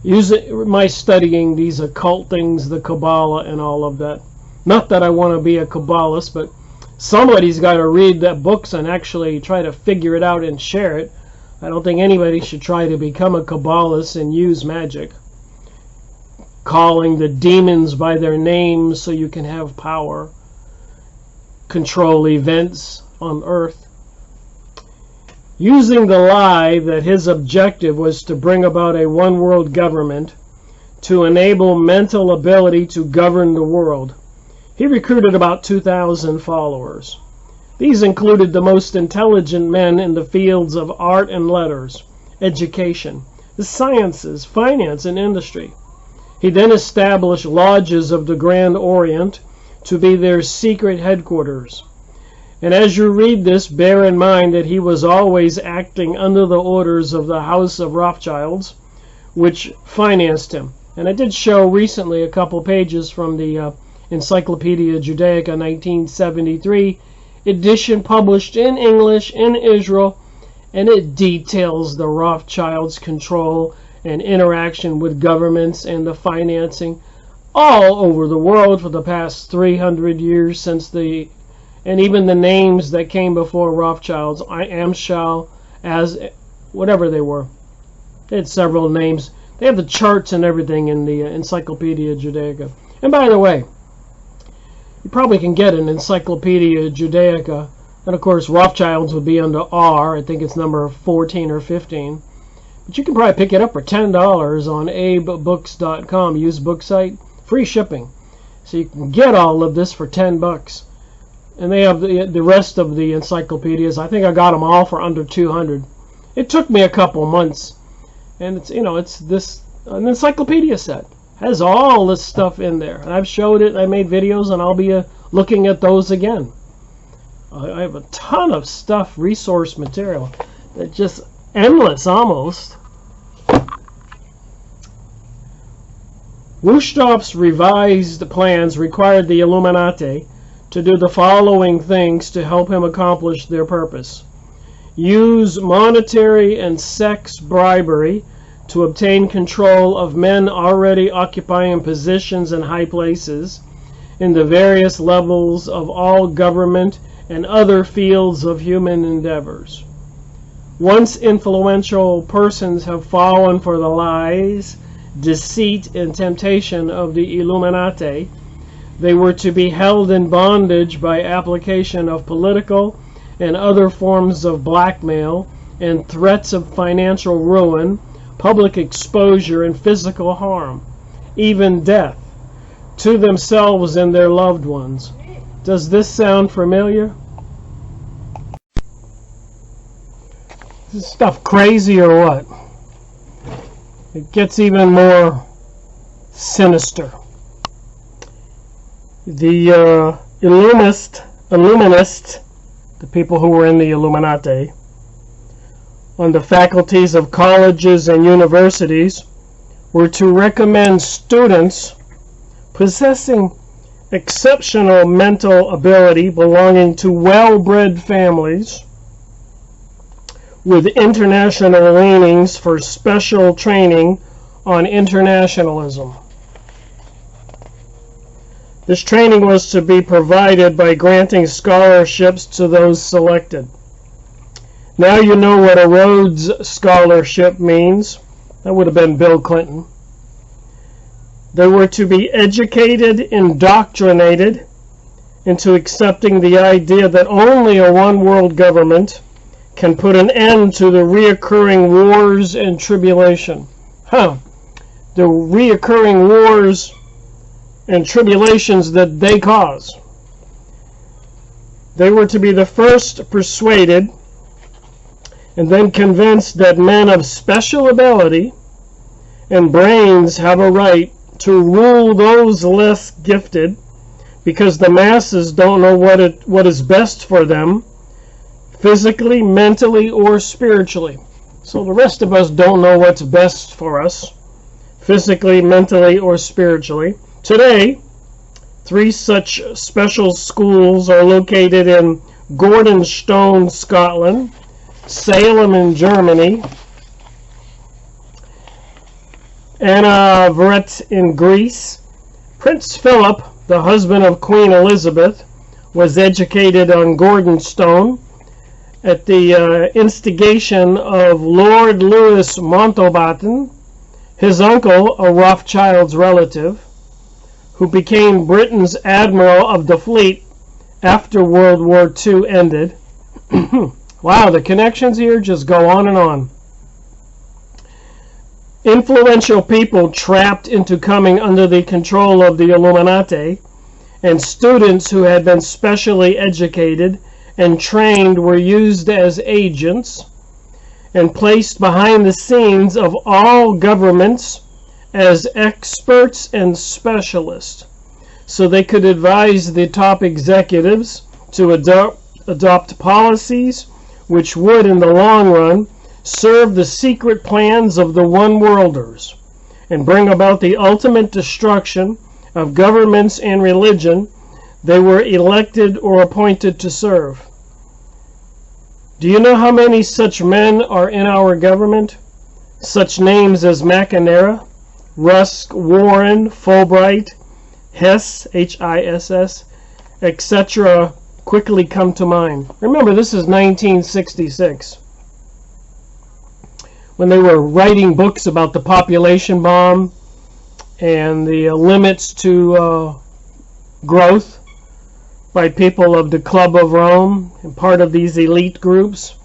My studying these occult things, the Kabbalah and all of that. Not that I want to be a Kabbalist, but somebody's got to read the books and actually try to figure it out and share it. I don't think anybody should try to become a Kabbalist and use magic, calling the demons by their names so you can have power, control events on earth. Using the lie that his objective was to bring about a one-world government to enable mental ability to govern the world. He recruited about 2,000 followers. These included the most intelligent men in the fields of art and letters, education, the sciences, finance, and industry. He then established lodges of the Grand Orient to be their secret headquarters. And as you read this, bear in mind that he was always acting under the orders of the House of Rothschilds, which financed him. And I did show recently a couple pages from the Encyclopedia Judaica 1973 edition, published in English in Israel, and it details the Rothschilds' control and interaction with governments and the financing all over the world for the past 300 years since the, and even the names that came before Rothschilds, Amschel, as whatever they were. They had several names. They have the charts and everything in the Encyclopedia Judaica. And by the way, You probably can get an Encyclopedia Judaica, and of course Rothschild's would be under R. I think it's number 14 or 15. But you can probably pick it up for $10 on abebooks.com, used book site, free shipping. So you can get all of this for $10. And they have the rest of the encyclopedias. I think I got them all for under $200. It took me a couple months. And it's an encyclopedia set. Has all this stuff in there. And I've showed it, I made videos, and I'll be looking at those again. I have a ton of stuff, resource material, that just endless almost. Wusthoff's revised plans required the Illuminati to do the following things to help him accomplish their purpose. Use monetary and sex bribery to obtain control of men already occupying positions in high places in the various levels of all government and other fields of human endeavors. Once influential persons have fallen for the lies, deceit, and temptation of the Illuminati, they were to be held in bondage by application of political and other forms of blackmail and threats of financial ruin, public exposure, and physical harm, even death, to themselves and their loved ones. Does this sound familiar? Is this stuff crazy or what? It gets even more sinister. The Illuminists, the people who were in the Illuminati, on the faculties of colleges and universities, were to recommend students possessing exceptional mental ability belonging to well-bred families with international leanings for special training on internationalism. This training was to be provided by granting scholarships to those selected. Now you know what a Rhodes Scholarship means. That would have been Bill Clinton. They were to be educated, indoctrinated into accepting the idea that only a one-world government can put an end to the reoccurring wars and tribulation. The reoccurring wars and tribulations that they cause. They were to be the first persuaded and then convinced that men of special ability and brains have a right to rule those less gifted because the masses don't know what is best for them physically, mentally, or spiritually. So the rest of us don't know what's best for us physically, mentally, or spiritually. Today, 3 such special schools are located in Gordonstoun, Scotland, Salem in Germany, Anavret in Greece. Prince Philip, the husband of Queen Elizabeth, was educated on Gordonstoun at the instigation of Lord Louis Mountbatten, his uncle, a Rothschild's relative, who became Britain's admiral of the fleet after World War II ended. Wow, the connections here just go on and on. Influential people trapped into coming under the control of the Illuminati, and students who had been specially educated and trained were used as agents and placed behind the scenes of all governments as experts and specialists, so they could advise the top executives to adopt policies which would, in the long run, serve the secret plans of the one-worlders and bring about the ultimate destruction of governments and religion they were elected or appointed to serve. Do you know how many such men are in our government? Such names as McNamara, Rusk, Warren, Fulbright, Hess, H-I-S-S, etc. quickly come to mind. Remember, this is 1966, when they were writing books about the population bomb and the limits to growth. by people of the Club of Rome and part of these elite groups.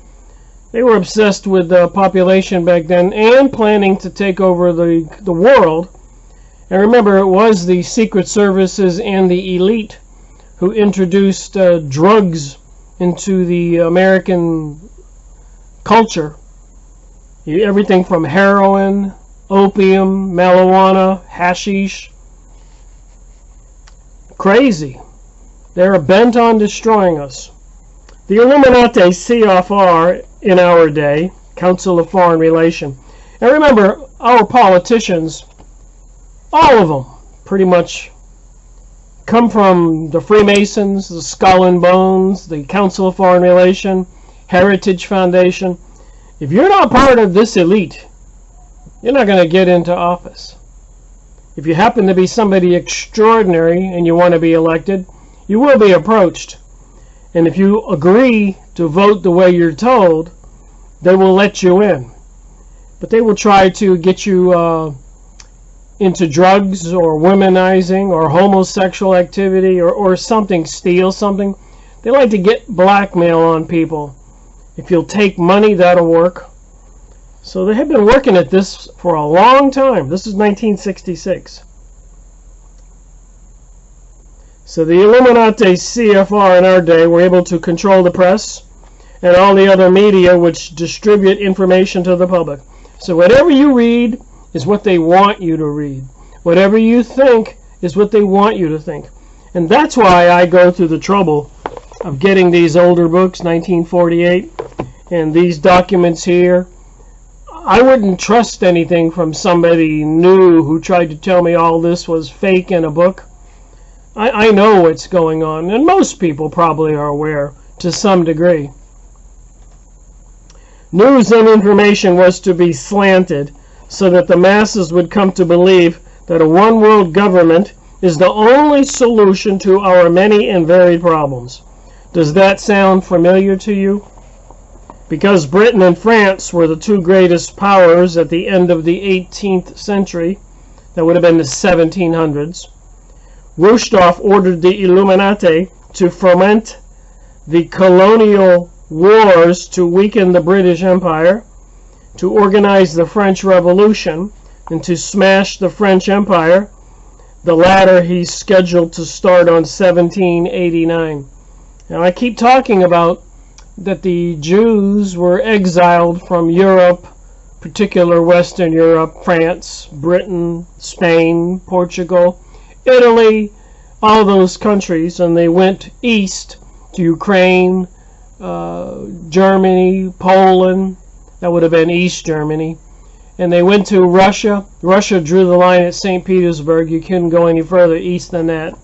They were obsessed with the population back then and planning to take over the world. And remember, it was the secret services and the elite who introduced drugs into the American culture. Everything from heroin, opium, marijuana, hashish. Crazy. They're bent on destroying us. The Illuminati, CFR, in our day, Council of Foreign Relations. And remember, our politicians, all of them, pretty much come from the Freemasons, the Skull and Bones, the Council of Foreign Relations, Heritage Foundation. If you're not part of this elite, you're not going to get into office. If you happen to be somebody extraordinary and you want to be elected, you will be approached. And if you agree to vote the way you're told, they will let you in. But they will try to get you into drugs or womanizing or homosexual activity or something, steal something. They like to get blackmail on people. If you'll take money, that'll work. So they have been working at this for a long time. This is 1966. So the Illuminati CFR in our day were able to control the press and all the other media which distribute information to the public. So whatever you read is what they want you to read. Whatever you think is what they want you to think. And that's why I go through the trouble of getting these older books, 1948, and these documents here. I wouldn't trust anything from somebody new who tried to tell me all this was fake in a book. I know what's going on, and most people probably are aware to some degree. News and information was to be slanted so that the masses would come to believe that a one-world government is the only solution to our many and varied problems. Does that sound familiar to you? Because Britain and France were the two greatest powers at the end of the 18th century, that would have been the 1700s, Rushdorf ordered the Illuminati to foment the colonial wars to weaken the British Empire, to organize the French Revolution, and to smash the French Empire. The latter he's scheduled to start on 1789. Now I keep talking about that the Jews were exiled from Europe, particular Western Europe, France, Britain, Spain, Portugal, Italy, all those countries, and they went east to Ukraine, Germany, Poland. That would have been East Germany. And they went to Russia. Russia drew the line at St. Petersburg. You couldn't go any further east than that.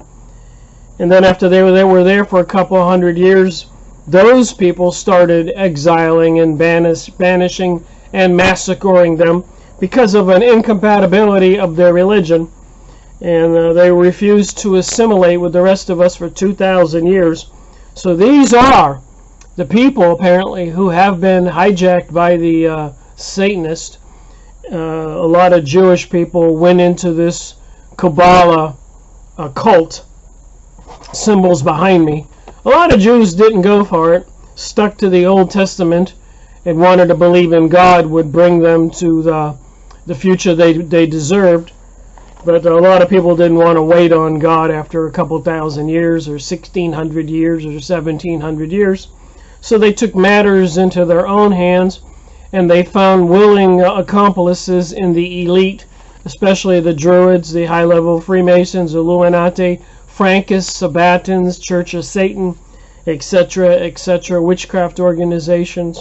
And then after they were there for a couple of hundred years, those people started exiling and banishing and massacring them because of an incompatibility of their religion. And they refused to assimilate with the rest of us for 2,000 years. So these are the people, apparently, who have been hijacked by the Satanists. A lot of Jewish people went into this Kabbalah cult. Symbols behind me. A lot of Jews didn't go for it, stuck to the Old Testament, and wanted to believe in God would bring them to the future they deserved. But a lot of people didn't want to wait on God after a couple thousand years, or 1,600 years, or 1,700 years. So they took matters into their own hands, and they found willing accomplices in the elite, especially the Druids, the high-level Freemasons, Illuminati, Frankists, Sabbatins, Church of Satan, etc., witchcraft organizations.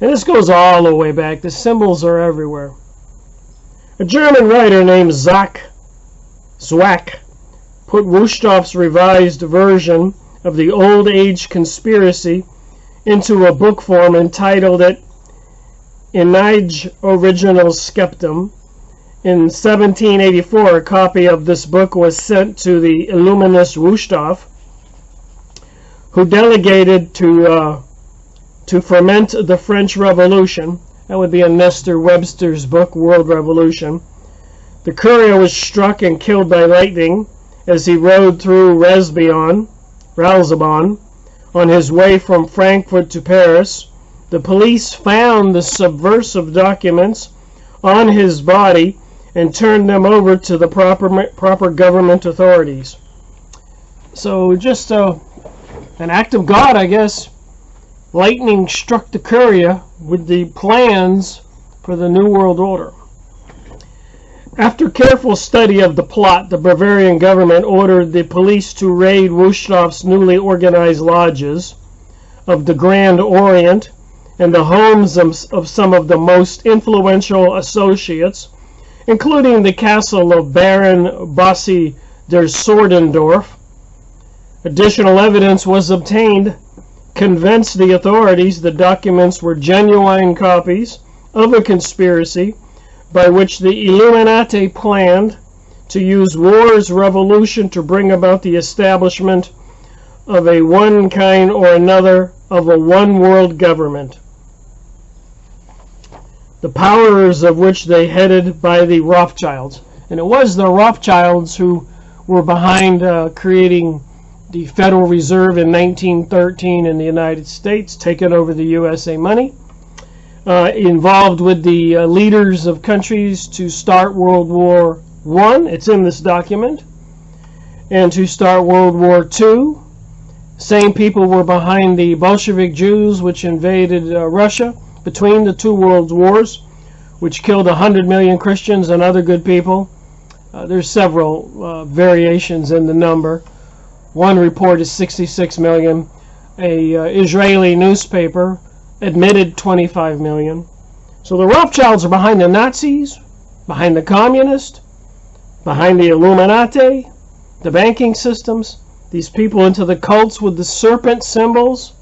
And this goes all the way back. The symbols are everywhere. A German writer named Zwack put Rushdorf's revised version of the Old Age Conspiracy into a book form and titled it Inige Original Sceptum. In 1784, a copy of this book was sent to the Illuminist Rushdorf, who delegated to foment the French Revolution. That would be in Nestor Webster's book, World Revolution. The courier was struck and killed by lightning as he rode through Resbion, Railsbahn, on his way from Frankfurt to Paris, the police found the subversive documents on his body and turned them over to the proper government authorities. So just an act of God, I guess. Lightning struck the courier with the plans for the New World Order. After careful study of the plot, the Bavarian government ordered the police to raid Wusthoff's newly organized lodges of the Grand Orient and the homes of some of the most influential associates, including the castle of Baron Bossi der Sordendorf. Additional evidence was obtained, convinced the authorities the documents were genuine copies of a conspiracy by which the Illuminati planned to use war's revolution to bring about the establishment of a one kind or another of a one world government, the powers of which they headed by the Rothschilds. And it was the Rothschilds who were behind creating the Federal Reserve in 1913 in the United States, taking over the USA money, involved with the leaders of countries to start World War I. It's in this document. And to start World War II. Same people were behind the Bolshevik Jews, which invaded Russia between the two world wars, which killed 100 million Christians and other good people. There's several variations in the number. One report is 66 million. A Israeli newspaper admitted 25 million. So the Rothschilds are behind the Nazis, behind the communists, behind the Illuminati, the banking systems, these people into the cults with the serpent symbols.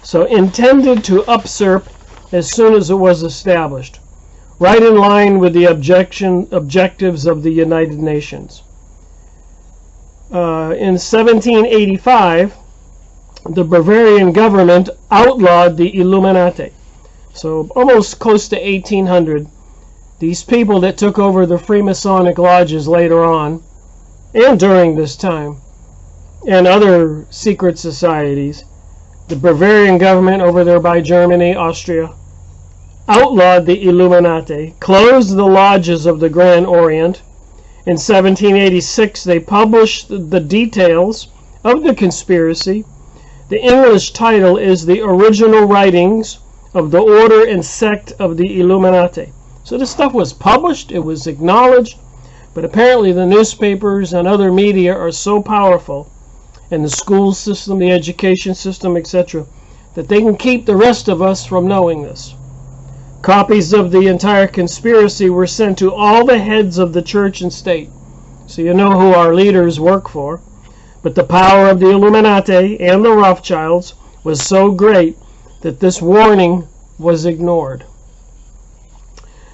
So intended to usurp as soon as it was established, right in line with the objectives of the United Nations. In 1785, the Bavarian government outlawed the Illuminati. So almost close to 1800, these people that took over the Freemasonic lodges later on, and during this time, and other secret societies, the Bavarian government over there by Germany, Austria, outlawed the Illuminati, closed the lodges of the Grand Orient. In 1786, they published the details of the conspiracy. The English title is The Original Writings of the Order and Sect of the Illuminati. So this stuff was published, it was acknowledged, but apparently the newspapers and other media are so powerful, and the school system, the education system, etc., that they can keep the rest of us from knowing this. Copies of the entire conspiracy were sent to all the heads of the church and state. So you know who our leaders work for. But the power of the Illuminati and the Rothschilds was so great that this warning was ignored.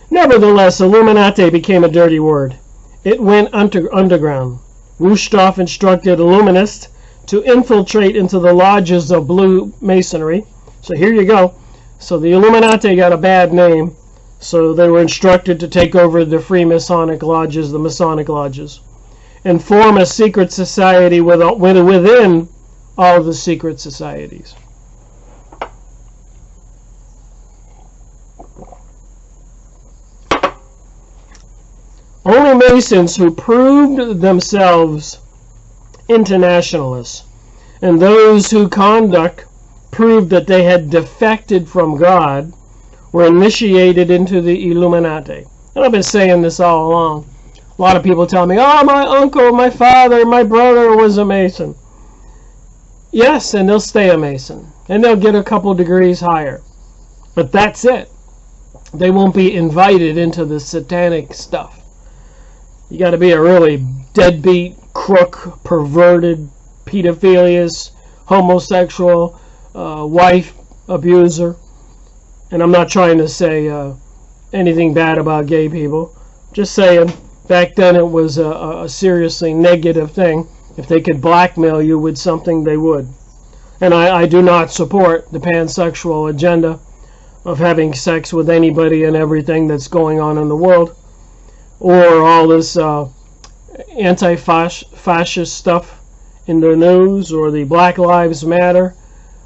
Nevertheless, Illuminati became a dirty word. It went underground. Wusthoff instructed Illuminists to infiltrate into the lodges of Blue Masonry. So here you go. So the Illuminati got a bad name. So they were instructed to take over the Freemasonic lodges, the Masonic lodges, and form a secret society within all the secret societies. Only Masons who proved themselves internationalists, and those whose conduct proved that they had defected from God, were initiated into the Illuminati. And I've been saying this all along. A lot of people tell me, oh, my uncle, my father, my brother was a Mason. Yes, and they'll stay a Mason. And they'll get a couple degrees higher. But that's it. They won't be invited into the satanic stuff. You got to be a really deadbeat, crook, perverted, pedophilious, homosexual, wife abuser. And I'm not trying to say anything bad about gay people. Just saying, back then it was a seriously negative thing. If they could blackmail you with something, they would. And I do not support the pansexual agenda of having sex with anybody and everything that's going on in the world, or all this anti-fascist stuff in the news, or the Black Lives Matter.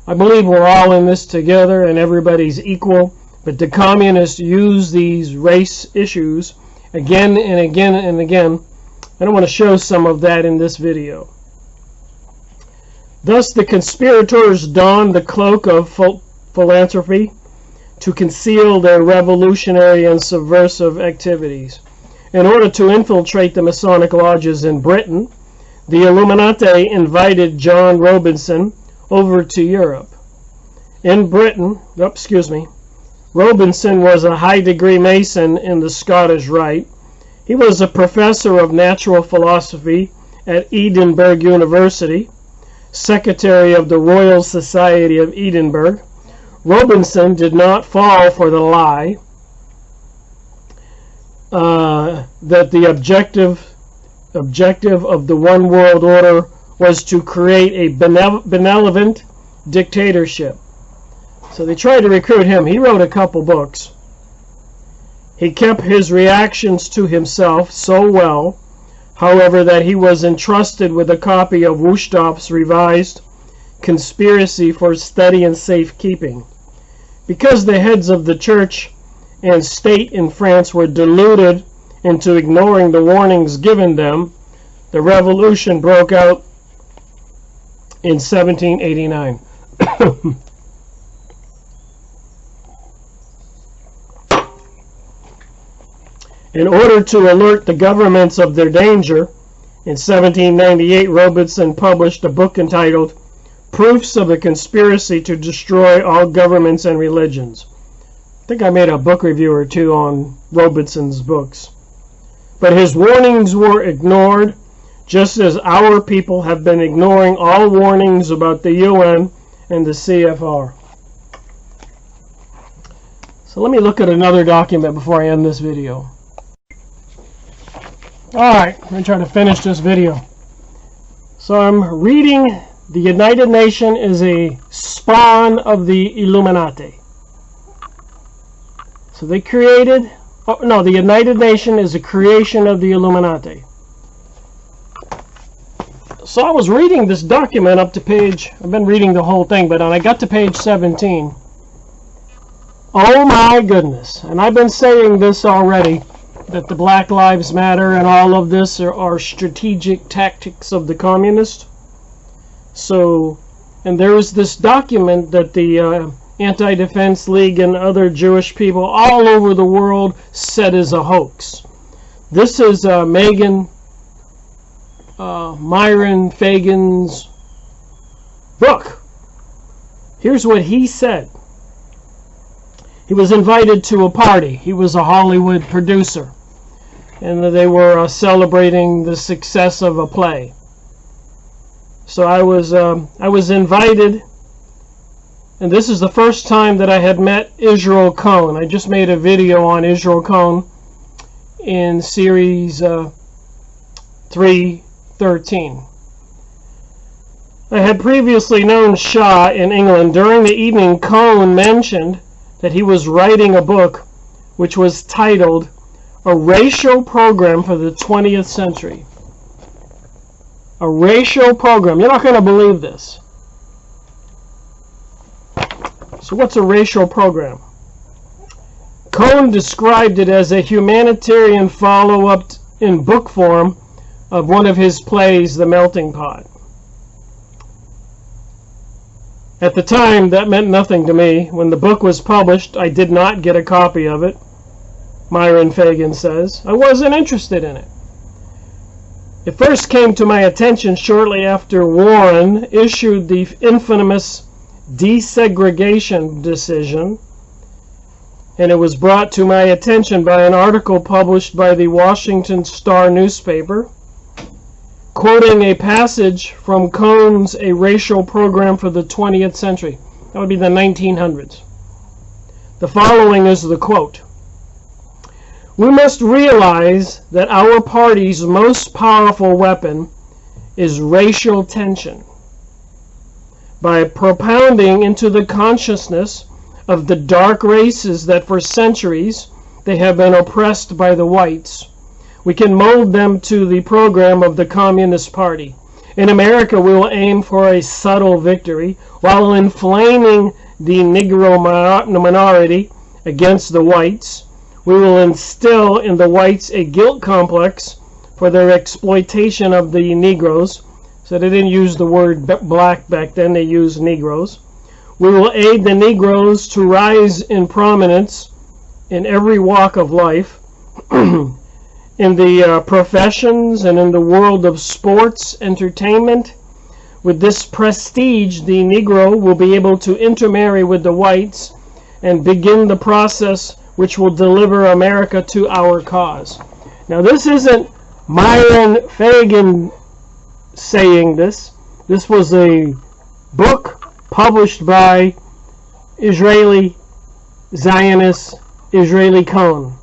I believe we're all in this together and everybody's equal, but the communists use these race issues again and again and again. And I want to show some of that in this video. Thus, the conspirators donned the cloak of philanthropy to conceal their revolutionary and subversive activities. In order to infiltrate the Masonic lodges in Britain, the Illuminati invited John Robinson over to Europe. In Britain, Robinson was a high-degree Mason in the Scottish Rite. He was a professor of natural philosophy at Edinburgh University, secretary of the Royal Society of Edinburgh. Robinson did not fall for the lie that the objective of the one world order was to create a benevolent dictatorship. So they tried to recruit him. He wrote a couple books. He kept his reactions to himself so well, however, that he was entrusted with a copy of Wusthoff's revised Conspiracy for Study and Safekeeping. Because the heads of the church and state in France were deluded into ignoring the warnings given them, the revolution broke out in 1789. In order to alert the governments of their danger, in 1798 Robinson published a book entitled Proofs of a Conspiracy to Destroy All Governments and Religions. I think I made a book review or two on Robinson's books. But his warnings were ignored, just as our people have been ignoring all warnings about the UN and the CFR. So let me look at another document before I end this video. Alright, I'm going to try to finish this video. So I'm reading the United Nations is a spawn of the Illuminati. So they created, the United Nations is a creation of the Illuminati. So I was reading this document up to page, I've been reading the whole thing, but when I got to page 17, oh my goodness, and I've been saying this already, that the Black Lives Matter and all of this are strategic tactics of the communists. So, and there is this document that the Anti-Defense League and other Jewish people all over the world said is a hoax. This is Myron Fagan's book. Here's what he said. He was invited to a party. He was a Hollywood producer, and they were celebrating the success of a play. So I was invited, and this is the first time that I had met Israel Cohn. I just made a video on Israel Cohn in series 313. I had previously known Shah in England. During the evening, Cohn mentioned that he was writing a book which was titled A Racial Program for the 20th Century. A racial program. You're not going to believe this. So what's a racial program? Cohn described it as a humanitarian follow-up in book form of one of his plays, The Melting Pot. At the time, that meant nothing to me. When the book was published, I did not get a copy of it, Myron Fagan says. I wasn't interested in it. It first came to my attention shortly after Warren issued the infamous desegregation decision, and it was brought to my attention by an article published by the Washington Star newspaper, quoting a passage from Cohn's A Racial Program for the 20th Century. That would be the 1900s. The following is the quote. We must realize that our party's most powerful weapon is racial tension. By propounding into the consciousness of the dark races that for centuries they have been oppressed by the whites, we can mold them to the program of the Communist Party. In America, we will aim for a subtle victory while inflaming the Negro minority against the whites. We will instill in the whites a guilt complex for their exploitation of the Negroes. So they didn't use the word black back then, they used Negroes. We will aid the Negroes to rise in prominence in every walk of life, in the professions and in the world of sports, entertainment. With this prestige, the Negro will be able to intermarry with the whites and begin the process which will deliver America to our cause. Now, this isn't Myron Fagan saying this. This was a book published by Israeli Zionist Israeli Cone.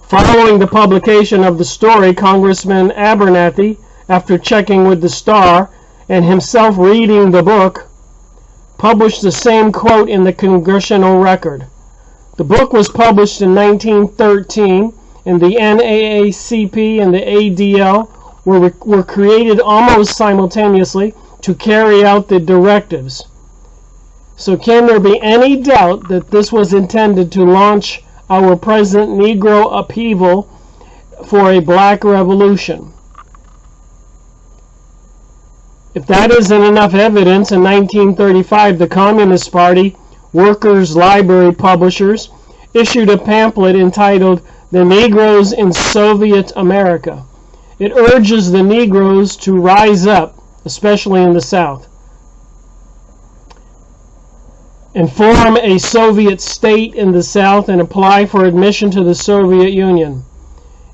Following the publication of the story, Congressman Abernathy, after checking with the Star and himself reading the book, published the same quote in the Congressional Record. The book was published in 1913, and the NAACP and the ADL were created almost simultaneously to carry out the directives. So can there be any doubt that this was intended to launch our present Negro upheaval for a black revolution? If that isn't enough evidence, in 1935 the Communist Party Workers' Library Publishers issued a pamphlet entitled "The Negroes in Soviet America." It urges the Negroes to rise up, especially in the South, and form a Soviet state in the South and apply for admission to the Soviet Union.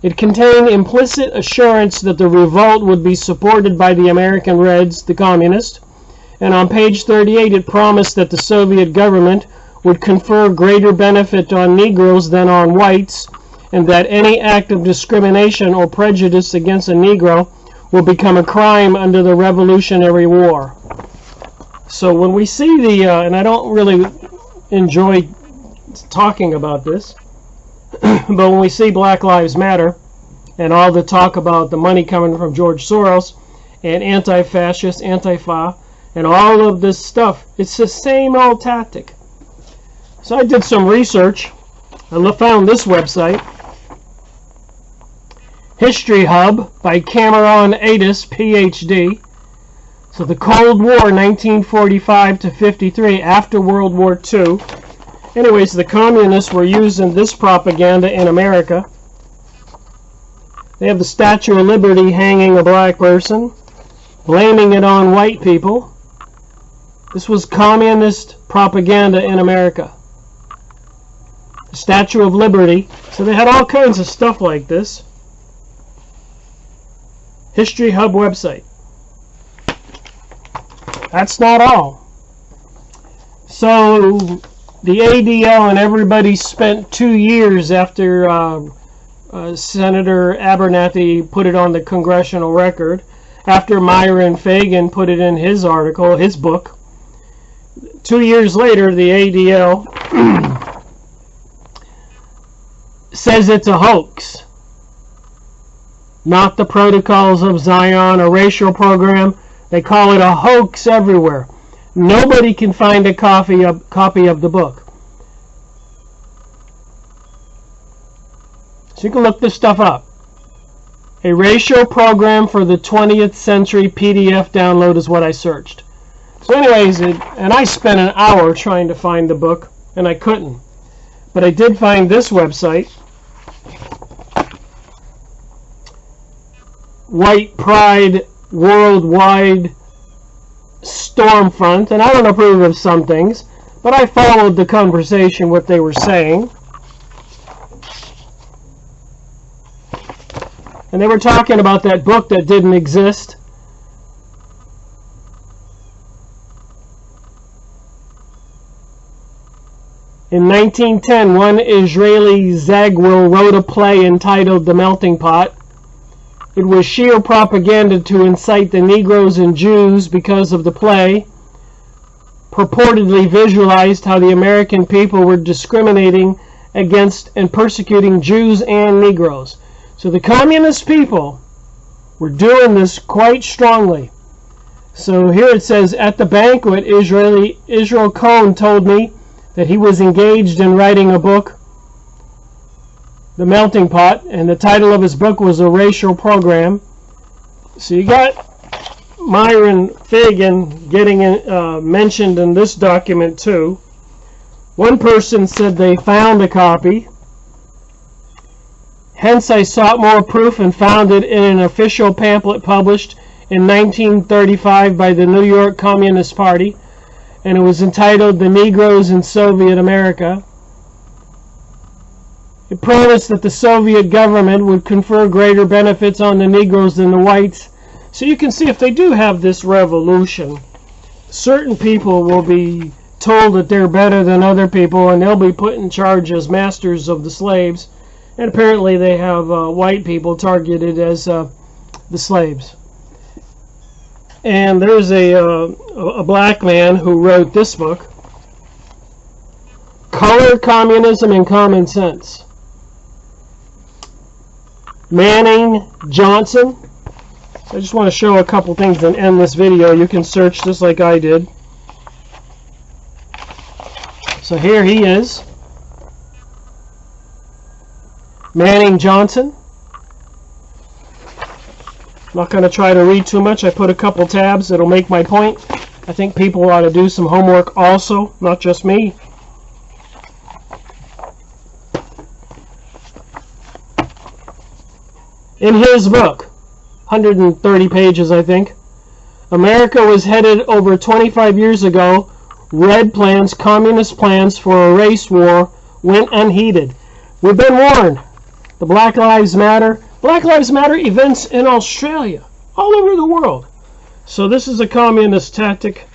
It contained implicit assurance that the revolt would be supported by the American Reds, the communists, and on page 38 it promised that the Soviet government would confer greater benefit on Negroes than on whites, and that any act of discrimination or prejudice against a Negro will become a crime under the Revolutionary War. So when we see the, and I don't really enjoy talking about this, but when we see Black Lives Matter and all the talk about the money coming from George Soros and anti-fascist, Antifa, and all of this stuff, it's the same old tactic. So I did some research. I found this website, History Hub by Cameron Adis, PhD. So the Cold War, 1945 to 53, after World War II. Anyways, the communists were using this propaganda in America. They have the Statue of Liberty hanging a black person, blaming it on white people. This was communist propaganda in America. The Statue of Liberty. So they had all kinds of stuff like this. History Hub website. That's not all. So the ADL and everybody spent 2 years after Senator Abernathy put it on the Congressional Record, after Myron Fagan put it in his article, his book. 2 years later, the ADL says it's a hoax. Not the Protocols of Zion, a racial program. They call it a hoax everywhere. Nobody can find a copy of the book. So you can look this stuff up. A racial program for the 20th century PDF download is what I searched. So anyways, and I spent an hour trying to find the book, and I couldn't. But I did find this website, White Pride Worldwide Stormfront, and I don't approve of some things, but I followed the conversation, what they were saying. And they were talking about that book that didn't exist. In 1910, one Israeli Zagwil wrote a play entitled The Melting Pot. It was sheer propaganda to incite the Negroes and Jews because of the play. Purportedly visualized how the American people were discriminating against and persecuting Jews and Negroes. So the communist people were doing this quite strongly. So here it says, at the banquet, Israel Cohen told me that he was engaged in writing a book, The Melting Pot, and the title of his book was A Racial Program. So you got Myron Fagan getting mentioned in this document too. One person said they found a copy. Hence I sought more proof and found it in an official pamphlet published in 1935 by the New York Communist Party, and it was entitled The Negroes in Soviet America. It promised that the Soviet government would confer greater benefits on the Negroes than the whites. So you can see if they do have this revolution, certain people will be told that they're better than other people, and they'll be put in charge as masters of the slaves. And apparently they have white people targeted as the slaves. And there's a black man who wrote this book, Color, Communism, and Common Sense. Manning Johnson. I just want to show a couple things and end this video. You can search just like I did. So here he is. Manning Johnson. I'm not going to try to read too much. I put a couple tabs. It'll make my point. I think people ought to do some homework also, not just me. In his book, 130 pages I think, America was headed over 25 years ago. Red plans, communist plans for a race war went unheeded. We've been warned. The Black Lives Matter events in Australia, all over the world. So this is a communist tactic,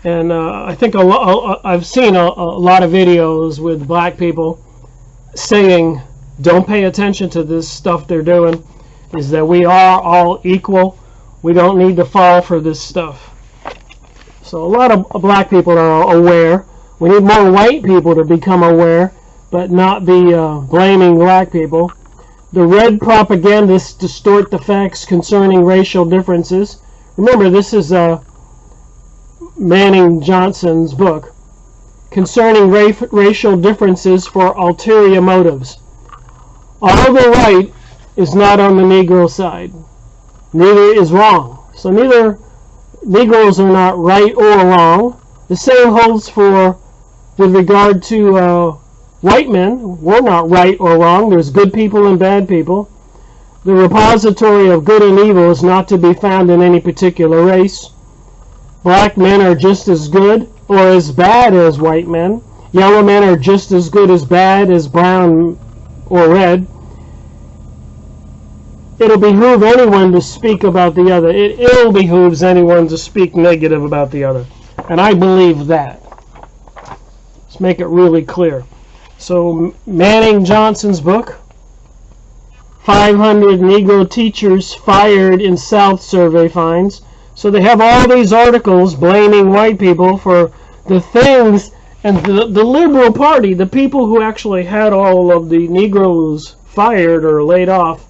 and I think I've seen a lot of videos with black people saying, don't pay attention to this stuff they're doing, is that we are all equal. We don't need to fall for this stuff. So a lot of black people are aware. We need more white people to become aware, but not be blaming black people. The red propagandists distort the facts concerning racial differences. Remember, this is Manning Johnson's book. Concerning racial differences for ulterior motives. All the right is not on the Negro side. Neither is wrong. So neither Negroes are not right or wrong. The same holds with regard to white men. We're not right or wrong. There's good people and bad people. The repository of good and evil is not to be found in any particular race. Black men are just as good or as bad as white men. Yellow men are just as good as bad as brown or red. It'll behoove anyone to speak about the other. It ill behooves anyone to speak negative about the other. And I believe that. Let's make it really clear. So Manning Johnson's book, 500 Negro teachers fired in South survey finds. So they have all these articles blaming white people for the things, and the Liberal Party, the people who actually had all of the Negroes fired or laid off,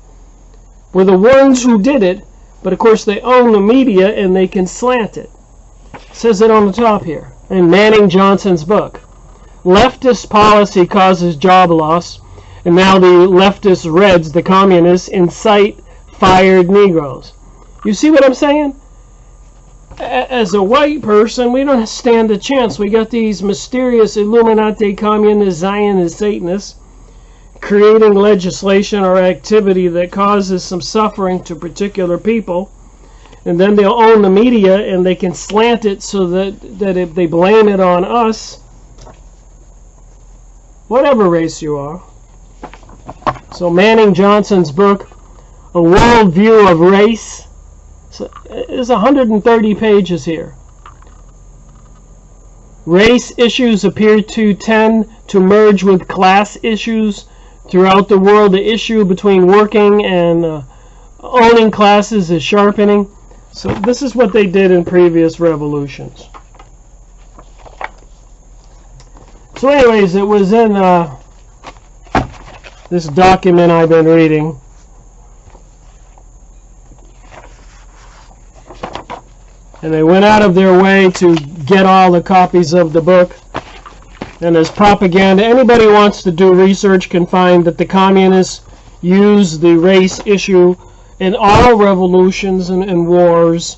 were the ones who did it, but of course they own the media and they can slant it. It says it on the top here in Manning Johnson's book. Leftist policy causes job loss, and now the leftist Reds, the communists, incite fired Negroes. You see what I'm saying? As a white person, we don't stand a chance. We got these mysterious Illuminati, communist, Zionist, Satanists creating legislation or activity that causes some suffering to particular people, and then they'll own the media and they can slant it so that if they blame it on us, whatever race you are. So Manning Johnson's book, A World View of Race, is 130 pages here. Race issues appear to tend to merge with class issues throughout the world. The issue between working and owning classes is sharpening. So this is what they did in previous revolutions. So anyways, it was in this document I've been reading. And they went out of their way to get all the copies of the book. And as propaganda, anybody who wants to do research can find that the communists use the race issue in all revolutions and wars.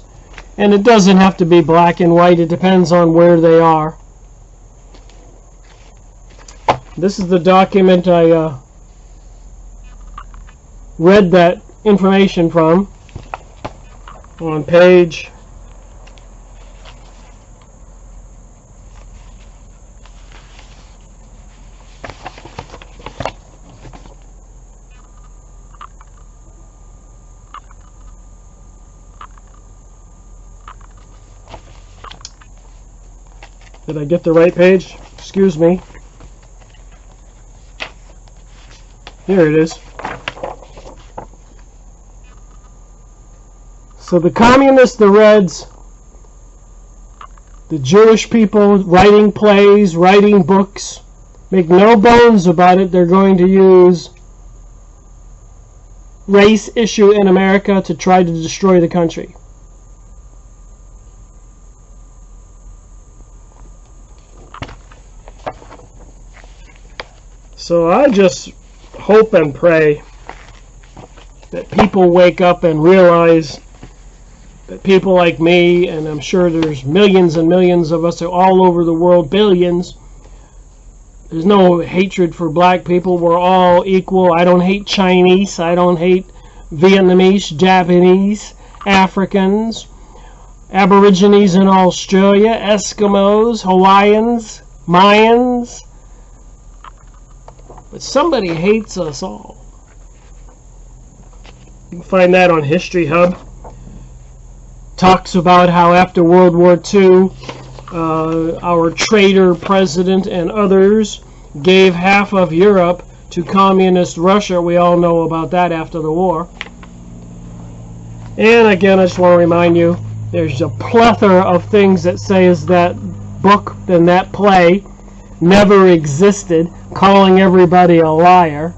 And it doesn't have to be black and white. It depends on where they are. This is the document I read that information from on page 1. Did I get the right page? Excuse me. Here it is. So the communists, the Reds, the Jewish people writing plays, writing books, make no bones about it, they're going to use race issue in America to try to destroy the country. So I just hope and pray that people wake up and realize that people like me, and I'm sure there's millions and millions of us all over the world, billions, there's no hatred for black people. We're all equal. I don't hate Chinese. I don't hate Vietnamese, Japanese, Africans, Aborigines in Australia, Eskimos, Hawaiians, Mayans. But somebody hates us all. You can find that on History Hub. Talks about how after World War II, our traitor president and others gave half of Europe to communist Russia. We all know about that after the war. And again, I just want to remind you, there's a plethora of things that says that book and that play never existed, calling everybody a liar.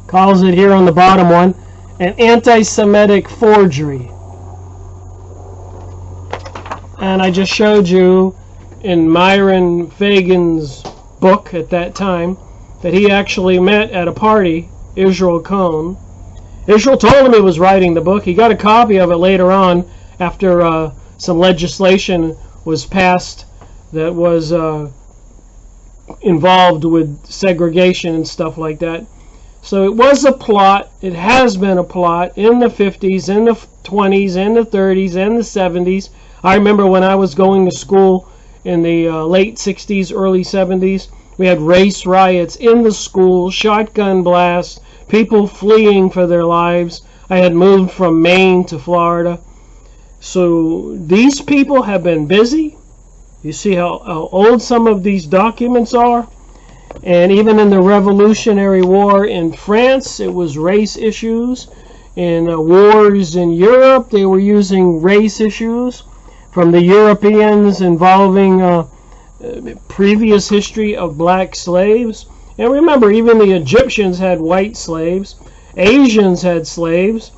Calls it here on the bottom one an anti-Semitic forgery. And I just showed you in Myron Fagan's book at that time that he actually met at a party, Israel Cohn. Israel told him he was writing the book. He got a copy of it later on after some legislation was passed that was involved with segregation and stuff like that. So it was a plot. It has been a plot in the 50s, in the 20s, in the 30s, and the 70s. I remember when I was going to school in the late 60s, early 70s, we had race riots in the school, shotgun blasts, people fleeing for their lives. I had moved from Maine to Florida. So these people have been busy. You see how old some of these documents are? And even in the Revolutionary War in France, it was race issues. In wars in Europe, they were using race issues from the Europeans involving previous history of black slaves. And remember, even the Egyptians had white slaves. Asians had slaves.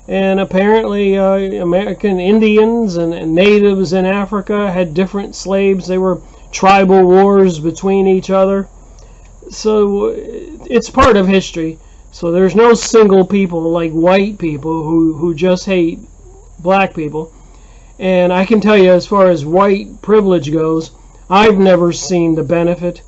And apparently American Indians and natives in Africa had different slaves. They were tribal wars between each other. So it's part of history. So there's no single people like white people who just hate black people. And I can tell you, as far as white privilege goes, I've never seen the benefit.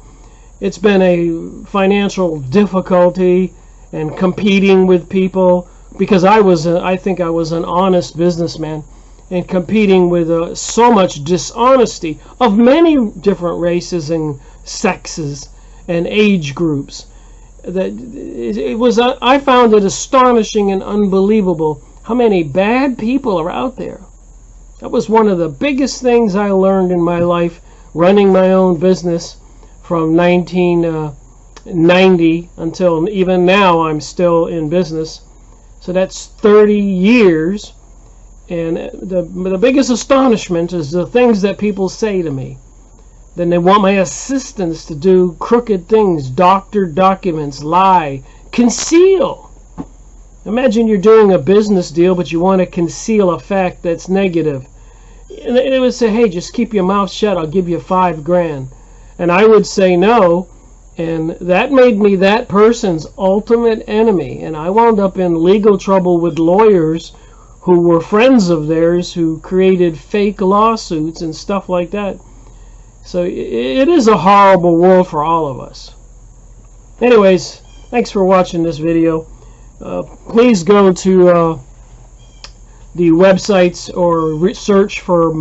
It's been a financial difficulty and competing with people, because I think I was an honest businessman, and competing with so much dishonesty of many different races and sexes and age groups. That it was. I found it astonishing and unbelievable how many bad people are out there. That was one of the biggest things I learned in my life, running my own business from 1990 until even now. I'm still in business. So that's 30 years. And the biggest astonishment is the things that people say to me. Then they want my assistance to do crooked things, doctor documents, lie, conceal. Imagine you're doing a business deal, but you want to conceal a fact that's negative. And it would say, hey, just keep your mouth shut, I'll give you $5,000. And I would say no, and that made me that person's ultimate enemy. And I wound up in legal trouble with lawyers who were friends of theirs who created fake lawsuits and stuff like that. So it is a horrible world for all of us. Anyways, thanks for watching this video. Please go to the websites or search for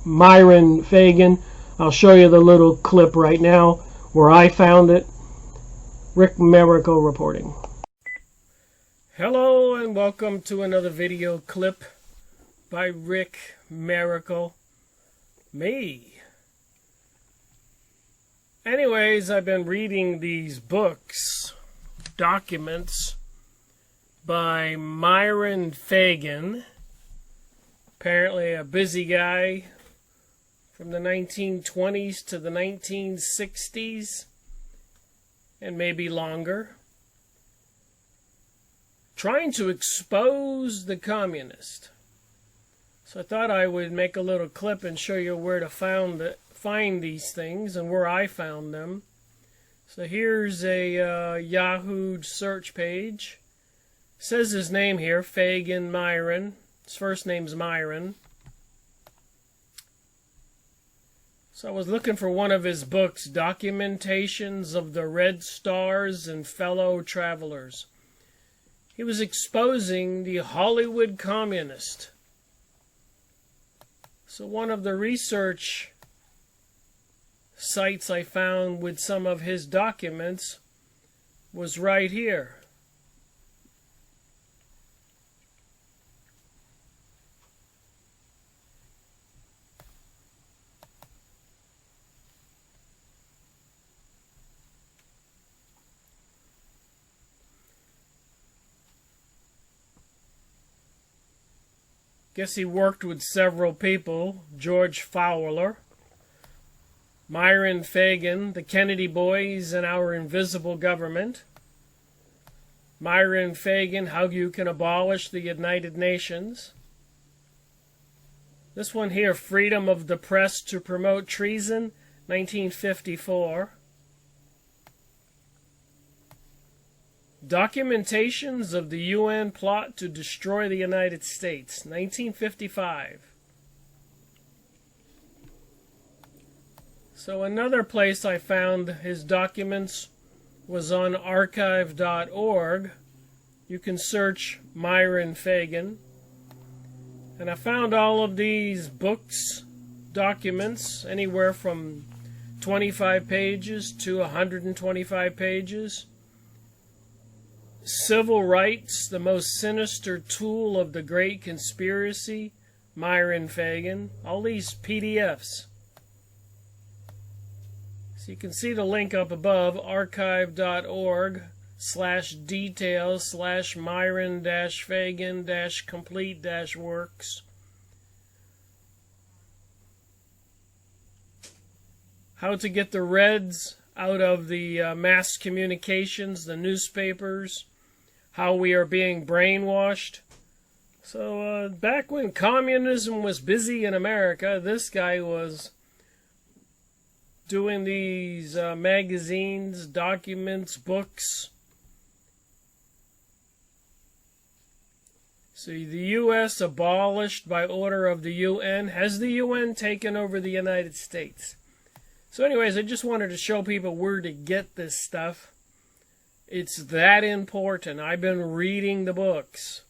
Myron Fagan. I'll show you the little clip right now where I found it. Rick Miracle reporting. Hello and welcome to another video clip by Rick Miracle. Me. Anyways, I've been reading these books, documents by Myron Fagan. Apparently a busy guy from the 1920s to the 1960s and maybe longer, trying to expose the communist. So I thought I would make a little clip and show you where to find these things and where I found them. So here's a Yahoo search page. It says his name here, Fagan Myron. His first name's Myron. So I was looking for one of his books, Documentations of the Red Stars and Fellow Travelers. He was exposing the Hollywood communist. So one of the research sites I found with some of his documents was right here. Guess he worked with several people. George Fowler, Myron Fagan, the Kennedy Boys and Our Invisible Government, Myron Fagan, How You Can Abolish the United Nations. This one here, Freedom of the Press to Promote Treason, 1954. Documentations of the UN Plot to Destroy the United States, 1955. So another place I found his documents was on archive.org. You can search Myron Fagan. And I found all of these books, documents, anywhere from 25 pages to 125 pages. Civil Rights, the Most Sinister Tool of the Great Conspiracy, Myron Fagan. All these PDFs. So you can see the link up above, archive.org/details/Myron-Fagan-complete-works. How to get the Reds out of the mass communications, the newspapers, how we are being brainwashed. So back when communism was busy in America, this guy was doing these magazines, documents, books. So the U.S. abolished by order of the UN. Has the UN taken over the United States? So anyways, I just wanted to show people where to get this stuff. It's that important. I've been reading the books.